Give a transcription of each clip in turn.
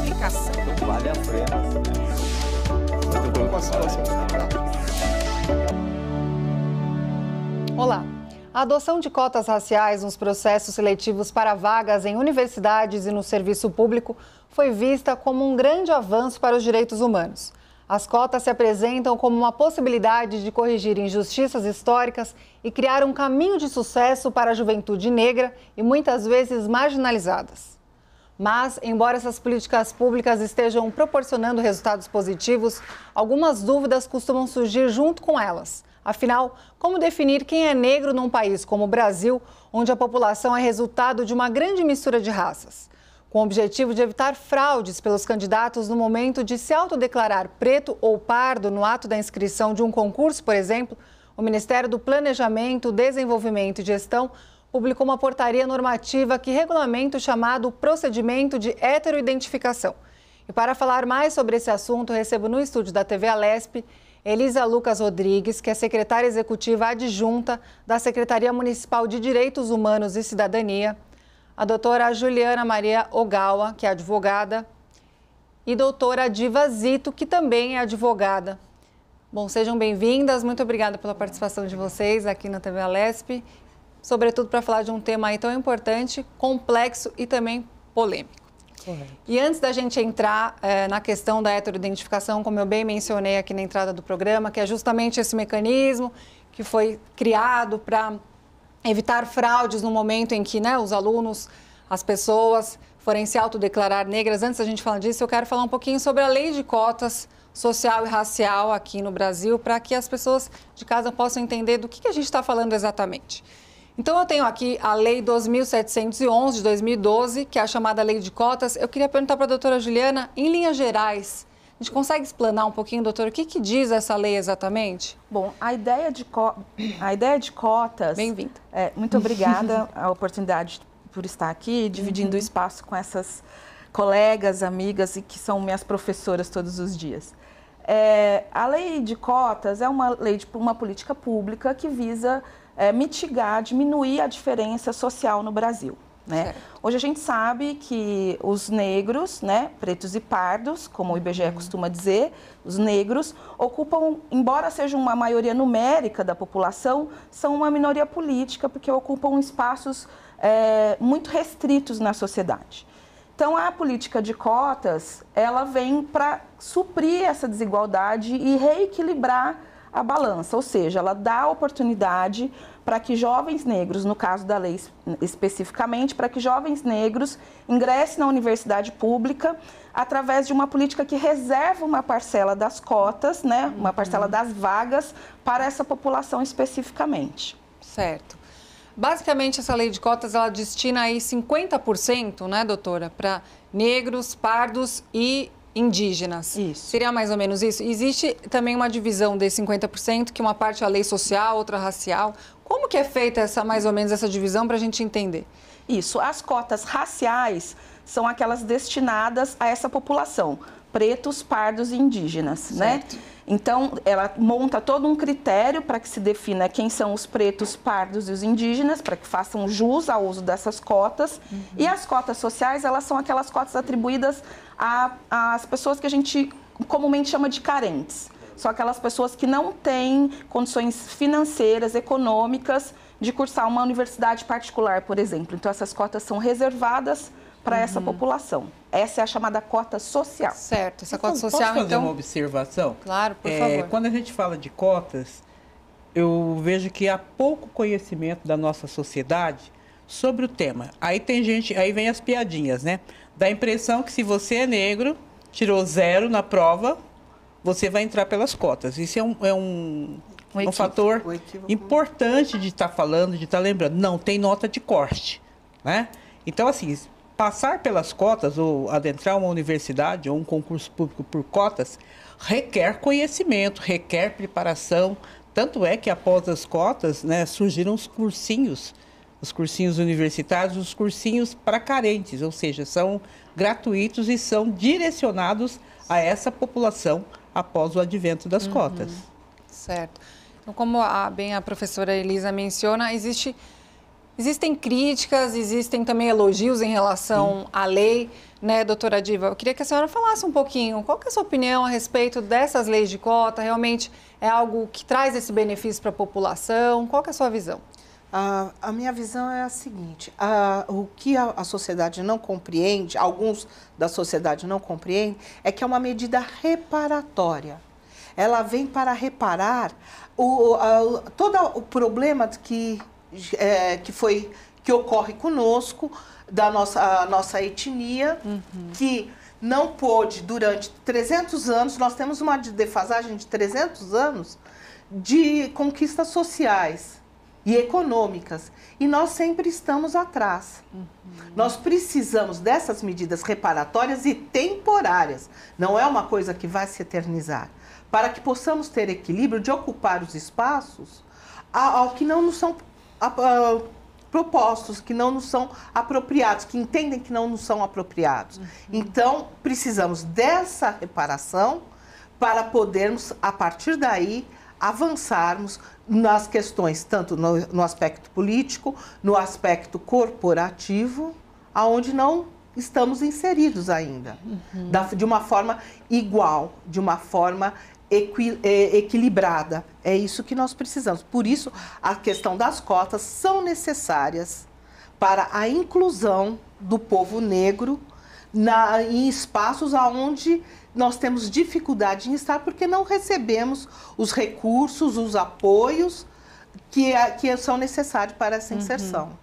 comunicação. Vale a pena. Muito bom com a situação. Olá. A adoção de cotas raciais nos processos seletivos para vagas em universidades e no serviço público foi vista como um grande avanço para os direitos humanos. As cotas se apresentam como uma possibilidade de corrigir injustiças históricas e criar um caminho de sucesso para a juventude negra e muitas vezes marginalizadas. Mas, embora essas políticas públicas estejam proporcionando resultados positivos, algumas dúvidas costumam surgir junto com elas. Afinal, como definir quem é negro num país como o Brasil, onde a população é resultado de uma grande mistura de raças? Com o objetivo de evitar fraudes pelos candidatos no momento de se autodeclarar preto ou pardo no ato da inscrição de um concurso, por exemplo, o Ministério do Planejamento, Desenvolvimento e Gestão publicou uma portaria normativa que regulamenta o chamado procedimento de heteroidentificação. E para falar mais sobre esse assunto, recebo no estúdio da TV Alesp Elisa Lucas Rodrigues, que é secretária executiva adjunta da Secretaria Municipal de Direitos Humanos e Cidadania, a doutora Juliana Maria Ogawa, que é advogada, e doutora Diva Zito, que também é advogada. Bom, sejam bem-vindas, muito obrigada pela participação de vocês aqui na TV Alesp, sobretudo para falar de um tema aí tão importante, complexo e também polêmico. Correto. E antes da gente entrar na questão da heteroidentificação, como eu bem mencionei aqui na entrada do programa, que é justamente esse mecanismo que foi criado para evitar fraudes no momento em que os alunos, as pessoas forem se autodeclarar negras. Antes da gente falar disso, eu quero falar um pouquinho sobre a lei de cotas social e racial aqui no Brasil, para que as pessoas de casa possam entender do que a gente está falando exatamente. Então, eu tenho aqui a Lei 2.711 de 2012, que é a chamada Lei de Cotas. Eu queria perguntar para a doutora Juliana, em linhas gerais, a gente consegue explanar um pouquinho, doutora, o que diz essa lei exatamente? Bom, a ideia de cotas... Bem-vinda. Muito obrigada a oportunidade por estar aqui, dividindo o espaço com essas colegas, amigas e que são minhas professoras todos os dias. A lei de cotas é uma lei de uma política pública que visa mitigar, diminuir a diferença social no Brasil. Né? Hoje a gente sabe que os negros, pretos e pardos, como o IBGE costuma dizer, os negros ocupam, embora sejam uma maioria numérica da população, são uma minoria política porque ocupam espaços muito restritos na sociedade. Então, a política de cotas, ela vem para suprir essa desigualdade e reequilibrar a balança, ou seja, ela dá oportunidade para que jovens negros, no caso da lei especificamente, para que jovens negros ingressem na universidade pública através de uma política que reserva uma parcela das cotas, uma parcela das vagas para essa população especificamente. Certo. Basicamente, essa lei de cotas, ela destina aí 50%, doutora, para negros, pardos e indígenas. Isso. Seria mais ou menos isso? Existe também uma divisão desse 50%, que uma parte é a lei social, outra racial. Como que é feita mais ou menos essa divisão para a gente entender? Isso. As cotas raciais são aquelas destinadas a essa população, pretos, pardos e indígenas, certo. Então, ela monta todo um critério para que se defina quem são os pretos, pardos e os indígenas, para que façam jus ao uso dessas cotas. E as cotas sociais, elas são aquelas cotas atribuídas às pessoas que a gente comumente chama de carentes. São aquelas pessoas que não têm condições financeiras, econômicas, de cursar uma universidade particular, por exemplo. Então, essas cotas são reservadas para essa população. Essa é a chamada cota social. Certo, essa cota social, posso fazer então... uma observação? Claro, por favor. Quando a gente fala de cotas, eu vejo que há pouco conhecimento da nossa sociedade sobre o tema. Aí vem as piadinhas, Dá a impressão que se você é negro, tirou 0 na prova, você vai entrar pelas cotas. Isso é um fator importante de estar falando, de estar lembrando. Não, tem nota de corte, Então, assim, passar pelas cotas ou adentrar uma universidade ou um concurso público por cotas requer conhecimento, requer preparação. Tanto é que após as cotas, surgiram os cursinhos universitários, os cursinhos para carentes, ou seja, são gratuitos e são direcionados a essa população após o advento das cotas. Certo. Então, como bem a professora Elisa menciona, existe Existem críticas, existem também elogios em relação à lei, né, doutora Diva? Eu queria que a senhora falasse um pouquinho, qual que é a sua opinião a respeito dessas leis de cota? Realmente é algo que traz esse benefício para a população? Qual que é a sua visão? A minha visão é a seguinte, o que a sociedade não compreende, alguns da sociedade não compreendem, é que é uma medida reparatória. Ela vem para reparar todo o problema que ocorre conosco, da nossa etnia, que não pôde, durante 300 anos, nós temos uma defasagem de 300 anos de conquistas sociais e econômicas, e nós sempre estamos atrás. Nós precisamos dessas medidas reparatórias e temporárias, não é uma coisa que vai se eternizar, para que possamos ter equilíbrio de ocupar os espaços ao que não nos são propostos, que não nos são apropriados, que entendem que não nos são apropriados. Então, precisamos dessa reparação para podermos, a partir daí, avançarmos nas questões, tanto no aspecto político, no aspecto corporativo, aonde não estamos inseridos ainda, de uma forma igual, de uma forma equilibrada. É isso que nós precisamos. Por isso, a questão das cotas são necessárias para a inclusão do povo negro em espaços onde nós temos dificuldade em estar, porque não recebemos os recursos, os apoios que são necessários para essa inserção.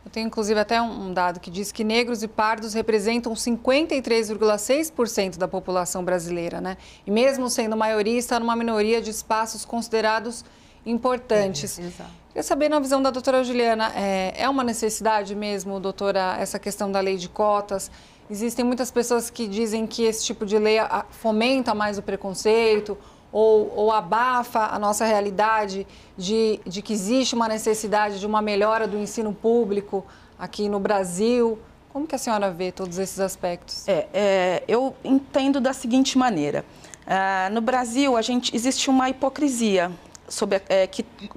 Eu tenho, inclusive, até um dado que diz que negros e pardos representam 53,6% da população brasileira, né? E mesmo sendo maioria, está numa minoria de espaços considerados importantes. Exato. Queria saber, na visão da doutora Juliana, é uma necessidade mesmo, doutora, essa questão da lei de cotas? Existem muitas pessoas que dizem que esse tipo de lei fomenta mais o preconceito ou abafa a nossa realidade de que existe uma necessidade de uma melhora do ensino público aqui no Brasil. Como que a senhora vê todos esses aspectos? Eu entendo da seguinte maneira. No Brasil, existe uma hipocrisia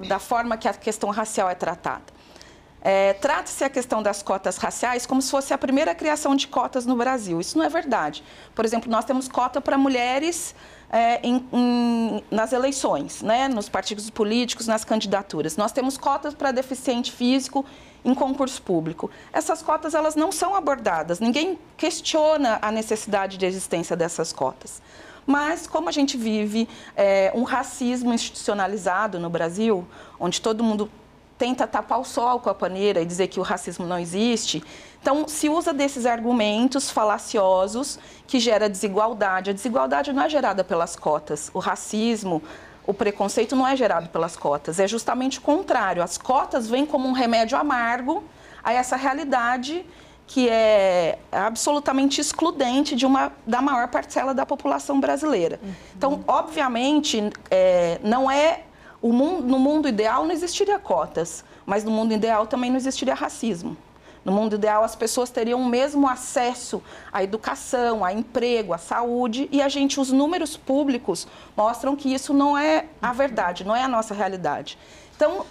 da forma que a questão racial é tratada. Trata-se a questão das cotas raciais como se fosse a primeira criação de cotas no Brasil. Isso não é verdade. Por exemplo, nós temos cota para mulheres nas eleições, né? Nos partidos políticos, nas candidaturas. Nós temos cotas para deficiente físico em concurso público. Essas cotas, elas não são abordadas. Ninguém questiona a necessidade de existência dessas cotas. Mas, como a gente vive um racismo institucionalizado no Brasil, onde todo mundo tenta tapar o sol com a paneira e dizer que o racismo não existe, então se usa desses argumentos falaciosos que gera desigualdade. A desigualdade não é gerada pelas cotas. O racismo, o preconceito não é gerado pelas cotas. É justamente o contrário. As cotas vêm como um remédio amargo a essa realidade que é absolutamente excludente da maior parcela da população brasileira. Então, obviamente, no mundo ideal não existiria cotas, mas no mundo ideal também não existiria racismo. No mundo ideal, as pessoas teriam o mesmo acesso à educação, a emprego, à saúde, e os números públicos mostram que isso não é a verdade, não é a nossa realidade. Então,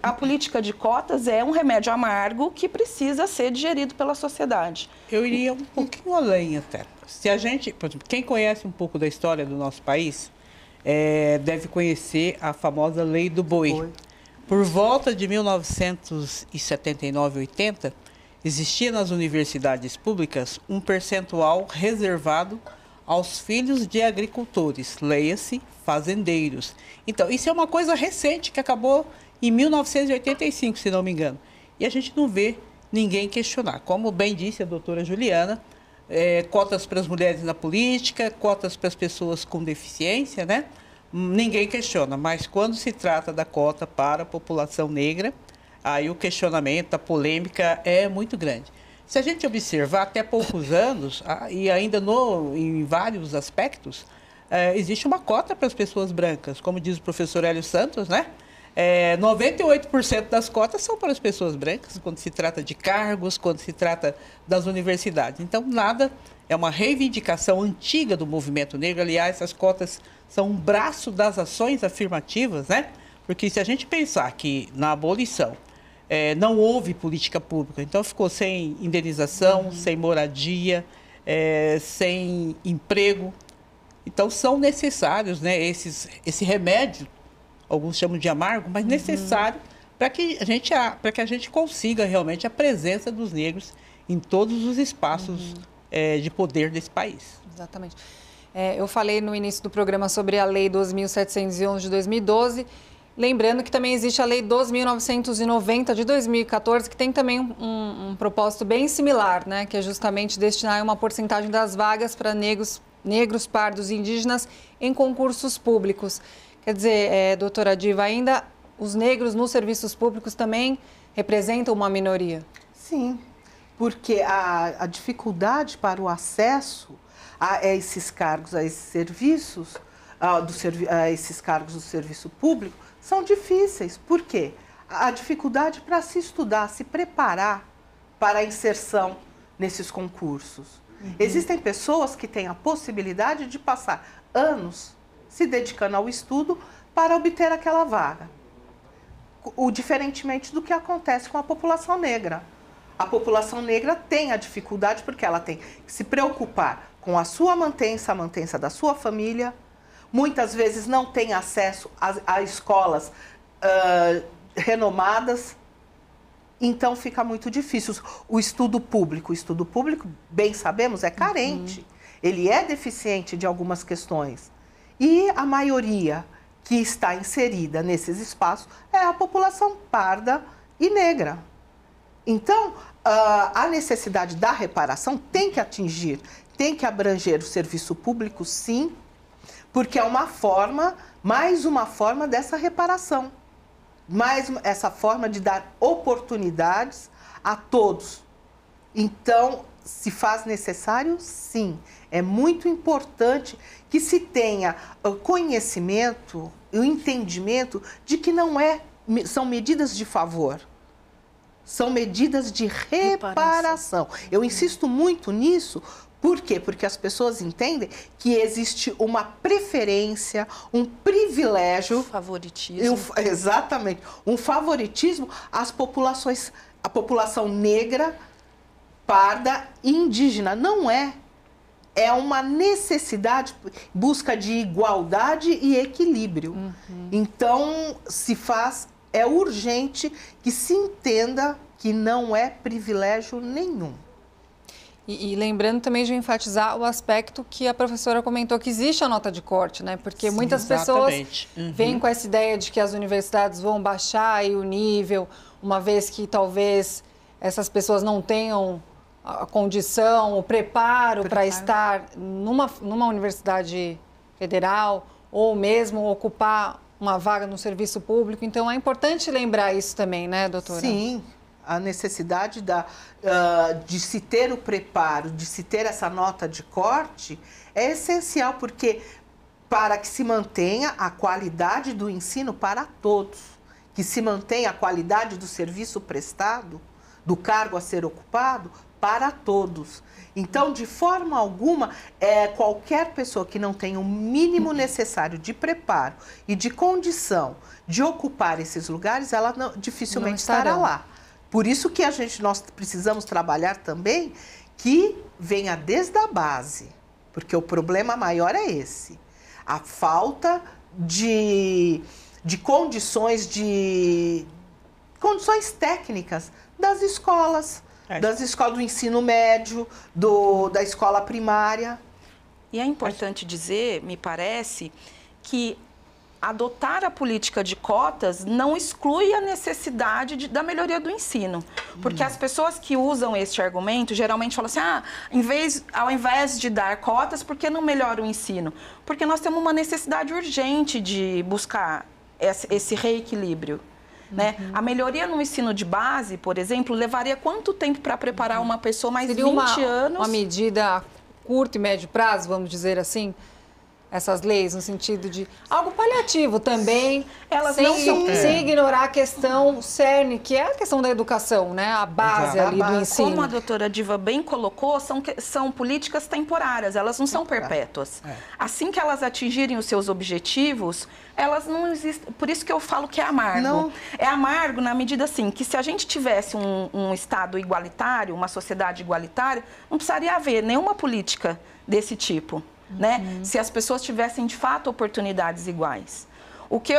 a política de cotas é um remédio amargo que precisa ser digerido pela sociedade. Eu iria um pouquinho além até. Se a gente, por exemplo, quem conhece um pouco da história do nosso país, deve conhecer a famosa Lei do Boi. Por volta de 1979, 80, existia nas universidades públicas um percentual reservado aos filhos de agricultores, leia-se, fazendeiros. Então, isso é uma coisa recente que acabou em 1985, se não me engano. E a gente não vê ninguém questionar. Como bem disse a doutora Juliana, cotas para as mulheres na política, cotas para as pessoas com deficiência, né? Ninguém questiona, mas quando se trata da cota para a população negra, aí o questionamento, a polêmica é muito grande. Se a gente observar, até poucos anos, e ainda em vários aspectos, existe uma cota para as pessoas brancas, como diz o professor Hélio Santos, né? 98% das cotas são para as pessoas brancas, quando se trata de cargos, quando se trata das universidades. Então, é uma reivindicação antiga do movimento negro. Aliás, essas cotas são um braço das ações afirmativas, né? Porque se a gente pensar que na abolição não houve política pública. Então, ficou sem indenização, sem moradia, sem emprego. Então, são necessários, né, esse remédio, alguns chamam de amargo, mas necessário para que a gente consiga realmente a presença dos negros em todos os espaços de poder desse país. Exatamente. Eu falei no início do programa sobre a Lei 12.711 de 2012, lembrando que também existe a Lei 12.990 de 2014, que tem também um propósito bem similar, né, que é justamente destinar uma porcentagem das vagas para negros, pardos e indígenas em concursos públicos. Quer dizer, doutora Diva, ainda os negros nos serviços públicos também representam uma minoria? Sim, porque a dificuldade para o acesso a esses cargos, a esses serviços, a esses cargos do serviço público, são difíceis. Por quê? A dificuldade para se estudar, se preparar para a inserção nesses concursos. Existem pessoas que têm a possibilidade de passar anos se dedicando ao estudo para obter aquela vaga. Diferentemente do que acontece com a população negra. A população negra tem a dificuldade porque ela tem que se preocupar com a sua mantença, a mantença da sua família. Muitas vezes não tem acesso a escolas renomadas. Então, fica muito difícil. O estudo público, bem sabemos, é carente. Ele é deficiente de algumas questões. E a maioria que está inserida nesses espaços é a população parda e negra. Então, a necessidade da reparação tem que atingir, tem que abranger o serviço público, sim, porque é mais uma forma dessa reparação. Mais essa forma de dar oportunidades a todos. Então, se faz necessário, sim. É muito importante que se tenha conhecimento e o entendimento de que são medidas de favor, são medidas de reparação. Eu insisto muito nisso. Por quê? Porque as pessoas entendem que existe uma preferência, um privilégio... Favoritismo. Exatamente. Um favoritismo às populações, a população negra, parda e indígena. Não é. É uma necessidade, busca de igualdade e equilíbrio. Então, é urgente que se entenda que não é privilégio nenhum. E lembrando também de enfatizar o aspecto que a professora comentou, que existe a nota de corte, né? Porque muitas pessoas vêm com essa ideia de que as universidades vão baixar aí o nível, uma vez que talvez essas pessoas não tenham a condição, o preparo para estar numa universidade federal ou mesmo ocupar uma vaga no serviço público. Então, é importante lembrar isso também, né, doutora? Sim. A necessidade de se ter o preparo, de se ter essa nota de corte, é essencial, porque para que se mantenha a qualidade do ensino para todos, que se mantenha a qualidade do serviço prestado, do cargo a ser ocupado, para todos. Então, de forma alguma, qualquer pessoa que não tenha o mínimo necessário de preparo e de condição de ocupar esses lugares, ela dificilmente estará lá. Por isso que nós precisamos trabalhar também que venha desde a base, porque o problema maior é esse. A falta de condições técnicas das escolas, do ensino médio, da escola primária. E é importante dizer, me parece, que adotar a política de cotas não exclui a necessidade da melhoria do ensino. Porque as pessoas que usam este argumento geralmente falam assim, ao invés de dar cotas, por que não melhora o ensino? Porque nós temos uma necessidade urgente de buscar esse reequilíbrio. Né? A melhoria no ensino de base, por exemplo, levaria quanto tempo para preparar uma pessoa mais 20 anos? Uma medida a curto e médio prazo, vamos dizer assim? essas leis, no sentido de algo paliativo também, Elas sem, não são- sem ignorar a questão cerne, que é a questão da educação, né? A base Exato. ali do ensino. Como a doutora Diva bem colocou, são políticas temporárias, elas não são perpétuas. Assim que elas atingirem os seus objetivos, elas não existem. Por isso que eu falo que é amargo. Não. É amargo na medida assim, que se a gente tivesse um Estado igualitário, uma sociedade igualitária, não precisaria haver nenhuma política desse tipo. Né? Se as pessoas tivessem de fato oportunidades iguais.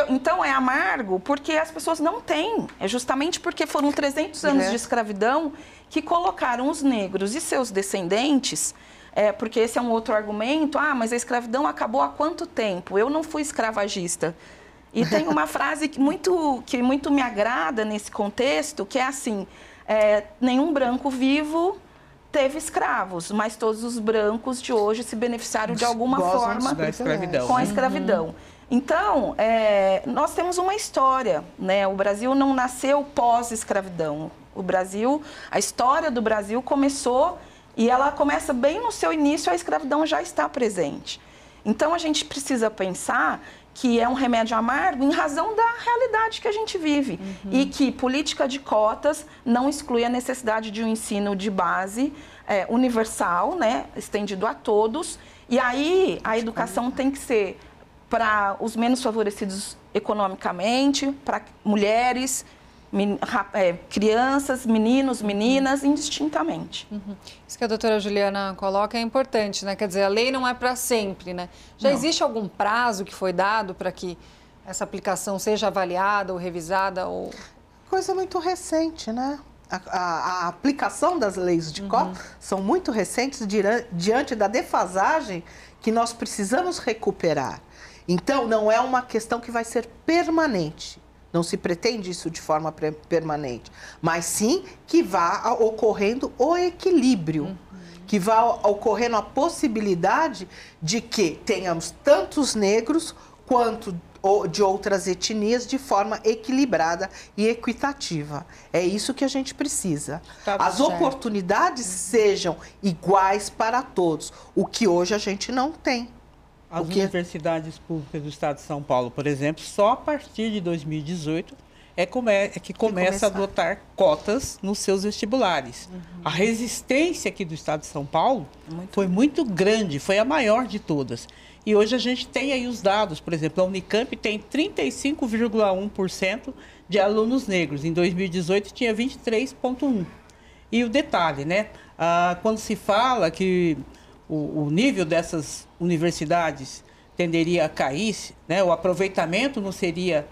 Então é amargo porque as pessoas não têm. É justamente porque foram 300 anos de escravidão que colocaram os negros e seus descendentes, porque esse é um outro argumento, mas a escravidão acabou há quanto tempo? Eu não fui escravagista. E tem uma frase que muito me agrada nesse contexto, que é assim, nenhum branco vivo teve escravos, mas todos os brancos de hoje se beneficiaram de alguma forma da escravidão, com a né? escravidão. Então, nós temos uma história, né? O Brasil não nasceu pós-escravidão. A história do Brasil começou e ela começa bem no seu início, a escravidão já está presente. Então, a gente precisa pensar que é um remédio amargo em razão da realidade que a gente vive. E que política de cotas não exclui a necessidade de um ensino de base universal, né, estendido a todos. E aí a educação tem que ser para os menos favorecidos economicamente, para mulheres, crianças, meninos, meninas, indistintamente. Isso que a doutora Juliana coloca é importante, né? Quer dizer, a lei não é para sempre, né? Já existe algum prazo que foi dado para que essa aplicação seja avaliada ou revisada? Ou... Coisa muito recente, né? A aplicação das leis de cota são muito recentes diante da defasagem que nós precisamos recuperar. Então, não é uma questão que vai ser permanente. Não se pretende isso de forma permanente, mas sim que vá ocorrendo o equilíbrio, que vá ocorrendo a possibilidade de que tenhamos tantos negros quanto de outras etnias de forma equilibrada e equitativa. É isso que a gente precisa. As oportunidades sejam iguais para todos, o que hoje a gente não tem. As universidades públicas do Estado de São Paulo, por exemplo, só a partir de 2018 que começa a adotar cotas nos seus vestibulares. A resistência aqui do Estado de São Paulo foi muito grande, foi a maior de todas. E hoje a gente tem aí os dados, por exemplo, a Unicamp tem 35,1% de alunos negros. Em 2018 tinha 23,1%. E o detalhe, né? Quando se fala que o nível dessas universidades tenderia a cair, né? O aproveitamento não seria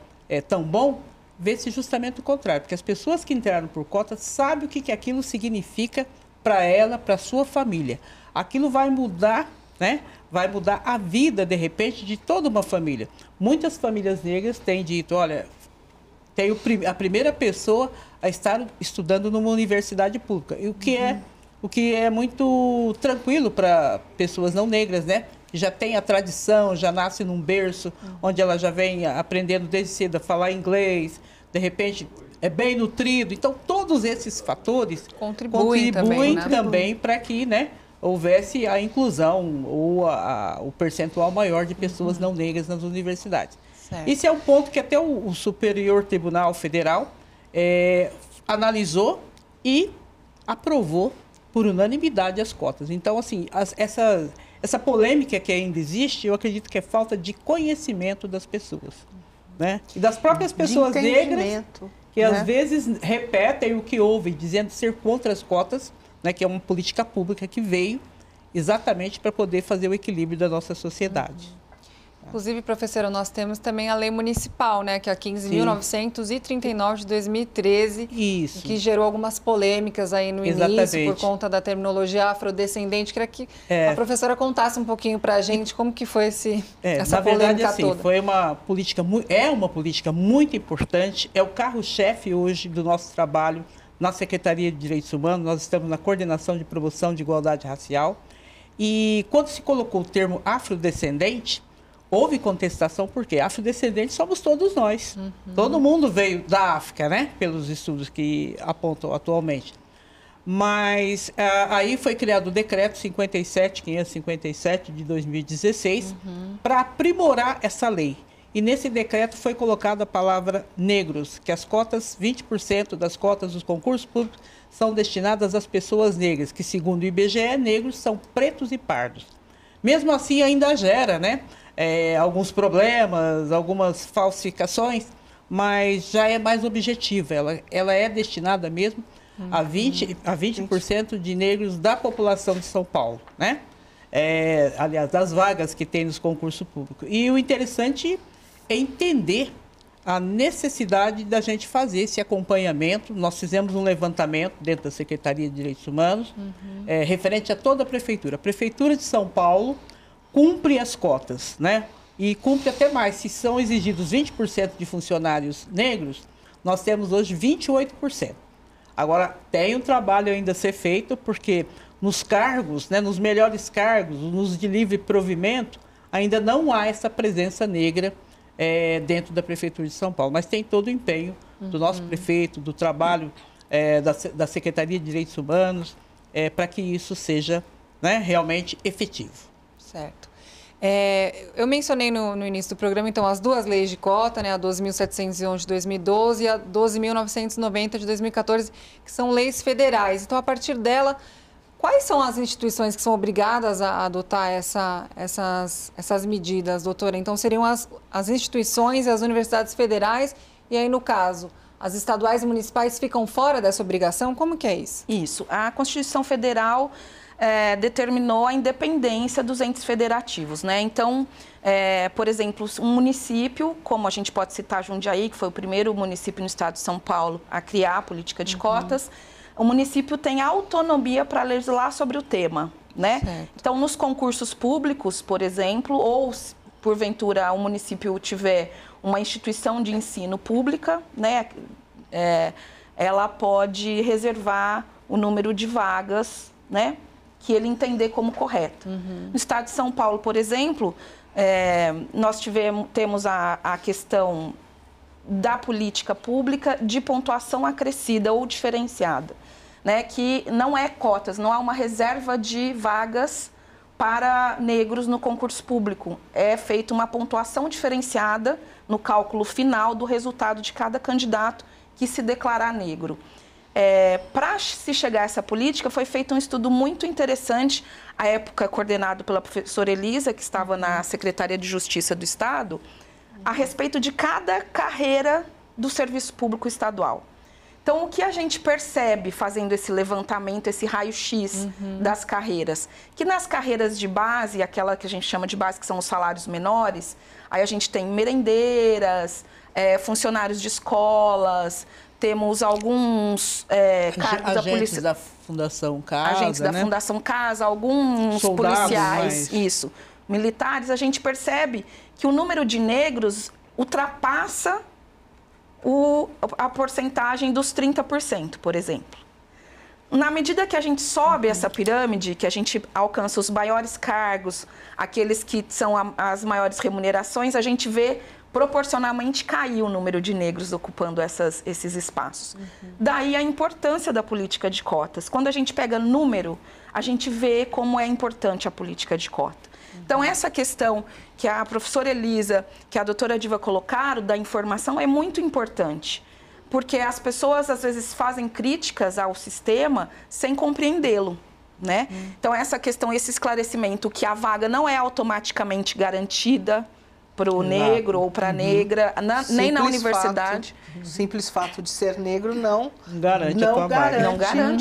tão bom, vê-se justamente o contrário, porque as pessoas que entraram por cotas sabem o que aquilo significa para ela, para a sua família. Aquilo vai mudar, né? Vai mudar a vida, de repente, de toda uma família. Muitas famílias negras têm dito, olha, tenho a primeira pessoa a estar estudando numa universidade pública, e o que é muito tranquilo para pessoas não negras, né? Já tem a tradição, já nasce num berço, onde ela já vem aprendendo desde cedo a falar inglês, de repente é bem nutrido. Então, todos esses fatores contribuem também para que, né, houvesse a inclusão ou o percentual maior de pessoas não negras nas universidades. Certo. Esse é um ponto que até o Superior Tribunal Federal analisou e aprovou por unanimidade as cotas. Então, assim, essa polêmica que ainda existe, eu acredito que é falta de conhecimento das pessoas, né? E das próprias pessoas negras, que às vezes repetem o que ouvem, dizendo ser contra as cotas, né, que é uma política pública que veio exatamente para poder fazer o equilíbrio da nossa sociedade. Inclusive, professora, nós temos também a lei municipal, né, que é a 15.939 de 2013, Isso. Que gerou algumas polêmicas aí no início por conta da terminologia afrodescendente. Queria que a professora contasse um pouquinho para a gente como que foi essa polêmica assim, toda. Foi uma política muito importante, é o carro-chefe hoje do nosso trabalho na Secretaria de Direitos Humanos. Nós estamos na coordenação de promoção de igualdade racial, e quando se colocou o termo afrodescendente, houve contestação, porque afrodescendentes somos todos nós. Todo mundo veio da África, né? Pelos estudos que apontam atualmente. Mas aí foi criado o decreto 57557 de 2016 para aprimorar essa lei. E nesse decreto foi colocada a palavra negros, que as cotas, 20% das cotas dos concursos públicos são destinadas às pessoas negras, que segundo o IBGE, negros são pretos e pardos. Mesmo assim ainda gera, né, alguns problemas, algumas falsificações, mas já é mais objetiva, ela é destinada mesmo a 20% de negros da população de São Paulo, né? Aliás, das vagas que tem nos concursos públicos. E o interessante é entender a necessidade da gente fazer esse acompanhamento. Nós fizemos um levantamento dentro da Secretaria de Direitos Humanos, referente a toda a Prefeitura. A Prefeitura de São Paulo cumpre as cotas, né? E cumpre até mais. Se são exigidos 20% de funcionários negros, nós temos hoje 28%. Agora, tem um trabalho ainda a ser feito, porque nos cargos, né, nos melhores cargos, nos de livre provimento, ainda não há essa presença negra dentro da Prefeitura de São Paulo. Mas tem todo o empenho do nosso prefeito, do trabalho da Secretaria de Direitos Humanos, para que isso seja, né, realmente efetivo. Certo. Eu mencionei no início do programa, então, as duas leis de cota, né, a 12.711 de 2012 e a 12.990 de 2014, que são leis federais. Então, a partir dela, quais são as instituições que são obrigadas a adotar essas medidas, doutora? Então, seriam as instituições e as universidades federais, e aí, no caso, as estaduais e municipais ficam fora dessa obrigação? Como que é isso? Isso. A Constituição Federal determinou a independência dos entes federativos, né? Então, por exemplo, um município, como a gente pode citar Jundiaí, que foi o primeiro município no estado de São Paulo a criar a política de cotas, o município tem autonomia para legislar sobre o tema, né? Certo. Então, nos concursos públicos, por exemplo, ou porventura o município tiver uma instituição de ensino pública, né? Ela pode reservar o número de vagas, né, que ele entender como correto. No estado de São Paulo, por exemplo, nós temos a questão da política pública de pontuação acrescida ou diferenciada, né, que não é cotas, não há uma reserva de vagas para negros no concurso público. É feita uma pontuação diferenciada no cálculo final do resultado de cada candidato que se declarar negro. Para se chegar a essa política, foi feito um estudo muito interessante, à época coordenado pela professora Elisa, que estava na Secretaria de Justiça do Estado, a respeito de cada carreira do serviço público estadual. Então, o que a gente percebe fazendo esse levantamento, esse raio-x das carreiras? Que nas carreiras de base, aquela que a gente chama de base, que são os salários menores, aí a gente tem merendeiras, funcionários de escolas, temos alguns cargos da polícia, da Fundação Casa, agentes da Fundação Casa, alguns soldados, policiais, isso, militares. A gente percebe que o número de negros ultrapassa a porcentagem dos 30%, por exemplo. Na medida que a gente sobe essa pirâmide, que a gente alcança os maiores cargos, aqueles que são as maiores remunerações, a gente vê proporcionalmente cair o número de negros ocupando esses espaços. Daí a importância da política de cotas. Quando a gente pega número, a gente vê como é importante a política de cota. Então, essa questão que a professora Elisa, que a doutora Diva colocaram, da informação, é muito importante. Porque as pessoas, às vezes, fazem críticas ao sistema sem compreendê-lo, né? Então, essa questão, esse esclarecimento que a vaga não é automaticamente garantida para o negro ou para a negra, nem na universidade. O simples fato de ser negro não garante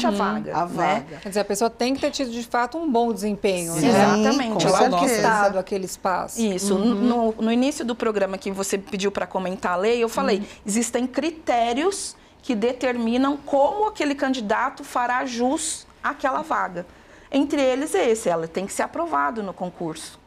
a vaga. Né? Quer dizer, a pessoa tem que ter tido, de fato, um bom desempenho. Sim, né? Exatamente. Conquistado aquele espaço. Isso. No início do programa que você pediu para comentar a lei, eu falei, existem critérios que determinam como aquele candidato fará jus àquela vaga. Entre eles ela tem que ser aprovado no concurso.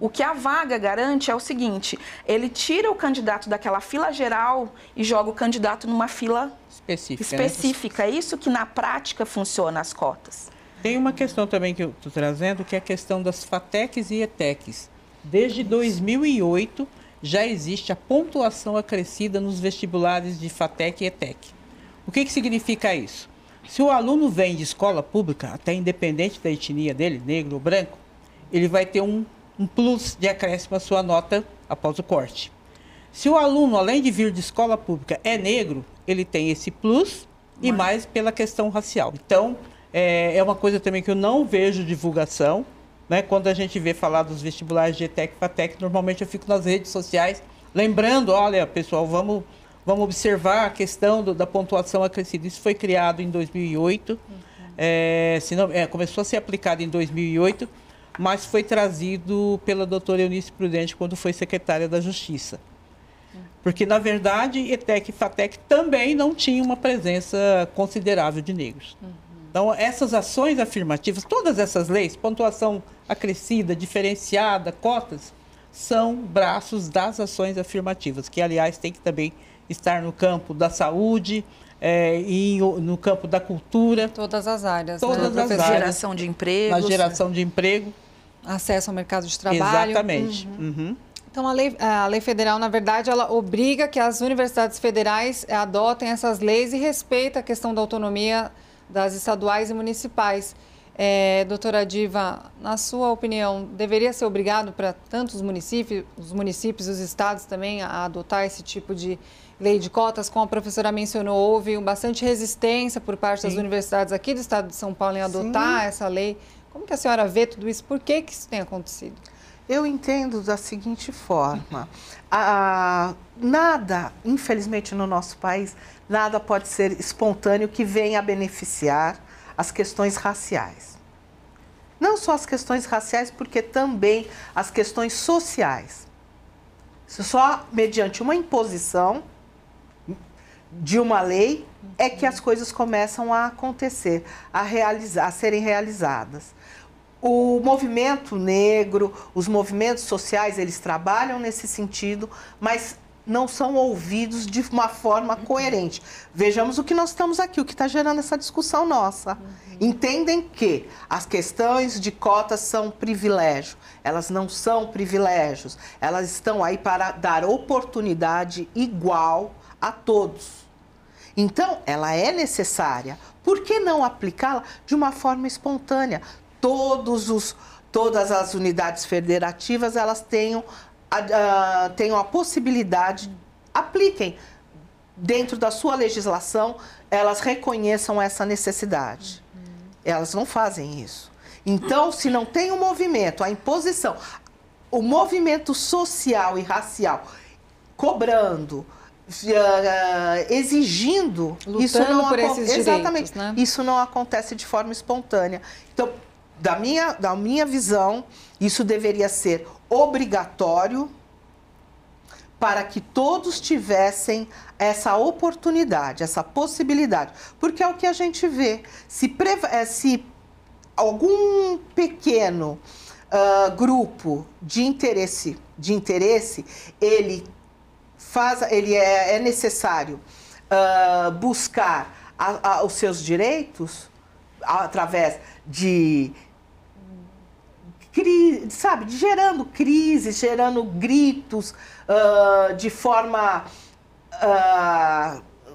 O que a vaga garante é o seguinte, ele tira o candidato daquela fila geral e joga o candidato numa fila específica. Né? É isso que na prática funciona as cotas. Tem uma questão também que eu estou trazendo, que é a questão das FATECs e ETECs. Desde 2008 já existe a pontuação acrescida nos vestibulares de FATEC e ETEC. O que significa isso? Se o aluno vem de escola pública, até independente da etnia dele, negro ou branco, ele vai ter um plus de acréscimo à sua nota após o corte. Se o aluno, além de vir de escola pública, é negro, ele tem esse plus e mais pela questão racial. Então, é uma coisa também que eu não vejo divulgação, né? Quando a gente vê falar dos vestibulares de ETEC e FATEC, normalmente eu fico nas redes sociais, lembrando, olha, pessoal, vamos observar a questão da pontuação acrescida. Isso foi criado em 2008, começou a ser aplicado em 2008, mas foi trazido pela doutora Eunice Prudente quando foi secretária da Justiça. Porque, na verdade, ETEC e FATEC também não tinham uma presença considerável de negros. Então, essas ações afirmativas, todas essas leis, pontuação acrescida, diferenciada, cotas, são braços das ações afirmativas, que, aliás, tem que também estar no campo da saúde e no campo da cultura. Todas as áreas. Todas as áreas. Geração de empregos. Na geração de emprego. Acesso ao mercado de trabalho. Exatamente. Uhum. Então, a lei federal, na verdade, ela obriga que as universidades federais adotem essas leis e respeitem a questão da autonomia das estaduais e municipais. Doutora Diva, na sua opinião, deveria ser obrigado para tantos municípios, os estados também, a adotar esse tipo de lei de cotas? Como a professora mencionou, houve bastante resistência por parte das universidades aqui do estado de São Paulo em adotar essa lei. Como que a senhora vê tudo isso? Por que isso tem acontecido? Eu entendo da seguinte forma, nada, infelizmente no nosso país, nada pode ser espontâneo que venha a beneficiar as questões raciais. Não só as questões raciais, porque também as questões sociais. Só mediante uma imposição de uma lei é que as coisas começam a acontecer, a serem realizadas. O movimento negro, os movimentos sociais, eles trabalham nesse sentido, mas não são ouvidos de uma forma coerente. Vejamos o que nós estamos aqui, o que está gerando essa discussão nossa. Entendem que as questões de cotas são privilégio. Elas não são privilégios. Elas estão aí para dar oportunidade igual a todos. Então, ela é necessária. Por que não aplicá-la de uma forma espontânea? Todas as unidades federativas, elas tenham a possibilidade, apliquem dentro da sua legislação, elas reconheçam essa necessidade. Elas não fazem isso. Então, se não tem um movimento, a imposição, o movimento social e racial cobrando, exigindo, lutando isso não por esses direitos, exatamente, né? Isso não acontece de forma espontânea. Então, da minha visão, isso deveria ser obrigatório para que todos tivessem essa oportunidade, essa possibilidade. Porque é o que a gente vê. Se algum pequeno grupo de interesse, é necessário buscar os seus direitos através de gerando crises, gerando gritos, de forma...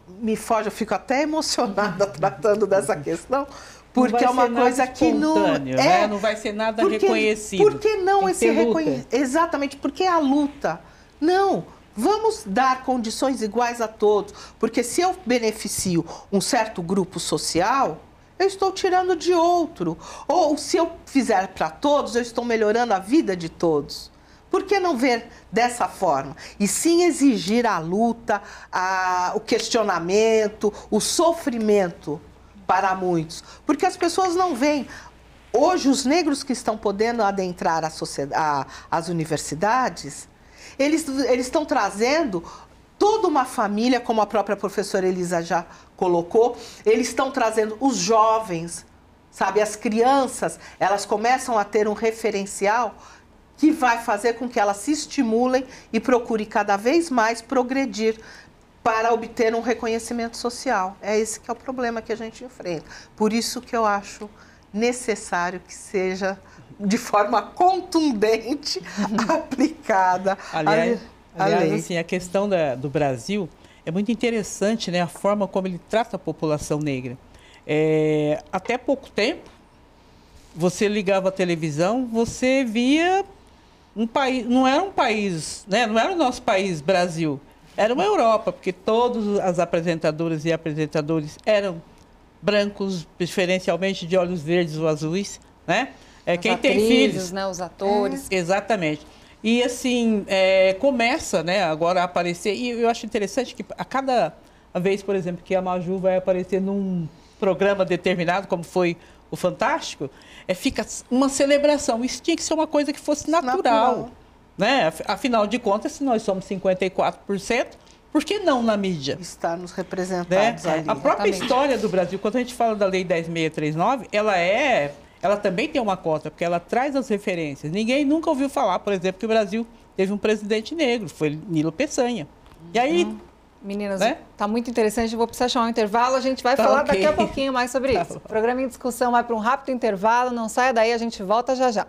me foge, eu fico até emocionada tratando dessa questão, porque é uma coisa que não vai ser nada reconhecido. Por que não esse reconhecimento? Exatamente, porque é a luta. Não, vamos dar condições iguais a todos, porque se eu beneficio um certo grupo social, eu estou tirando de outro. Ou se eu fizer para todos, eu estou melhorando a vida de todos. Por que não ver dessa forma? E sim exigir a luta, o questionamento, o sofrimento para muitos. Porque as pessoas não veem. Hoje, os negros que estão podendo adentrar as universidades, eles estão trazendo toda uma família, como a própria professora Elisa já colocou, eles estão trazendo os jovens, sabe, as crianças, elas começam a ter um referencial que vai fazer com que elas se estimulem e procurem cada vez mais progredir para obter um reconhecimento social. É esse que é o problema que a gente enfrenta. Por isso que eu acho necessário que seja de forma contundente aplicada Aliás, assim, a questão do Brasil é muito interessante, né? A forma como ele trata a população negra. Até pouco tempo, você ligava a televisão, você via um país, não era um país, né? Não era o nosso país, Brasil, era uma Europa, porque todas as apresentadoras e apresentadores eram brancos, preferencialmente de olhos verdes ou azuis, né? Quem atrizes, tem filhos, né? Os atores. Exatamente. E assim, começa, né, agora a aparecer, e eu acho interessante que a cada vez, por exemplo, que a Maju vai aparecer num programa determinado, como foi o Fantástico, fica uma celebração. Isso tinha que ser uma coisa que fosse natural. Né? Afinal de contas, se nós somos 54%, por que não na mídia? Está nos representados, né? ali. A própria Exatamente. história do Brasil, quando a gente fala da Lei 10.639, ela também tem uma cota, porque ela traz as referências. Ninguém nunca ouviu falar, por exemplo, que o Brasil teve um presidente negro, foi Nilo Peçanha. E aí... Meninas, né? tá muito interessante, eu vou precisar chamar um intervalo, a gente vai falar daqui a pouquinho mais sobre isso. O programa em discussão vai para um rápido intervalo, não saia daí, a gente volta já já.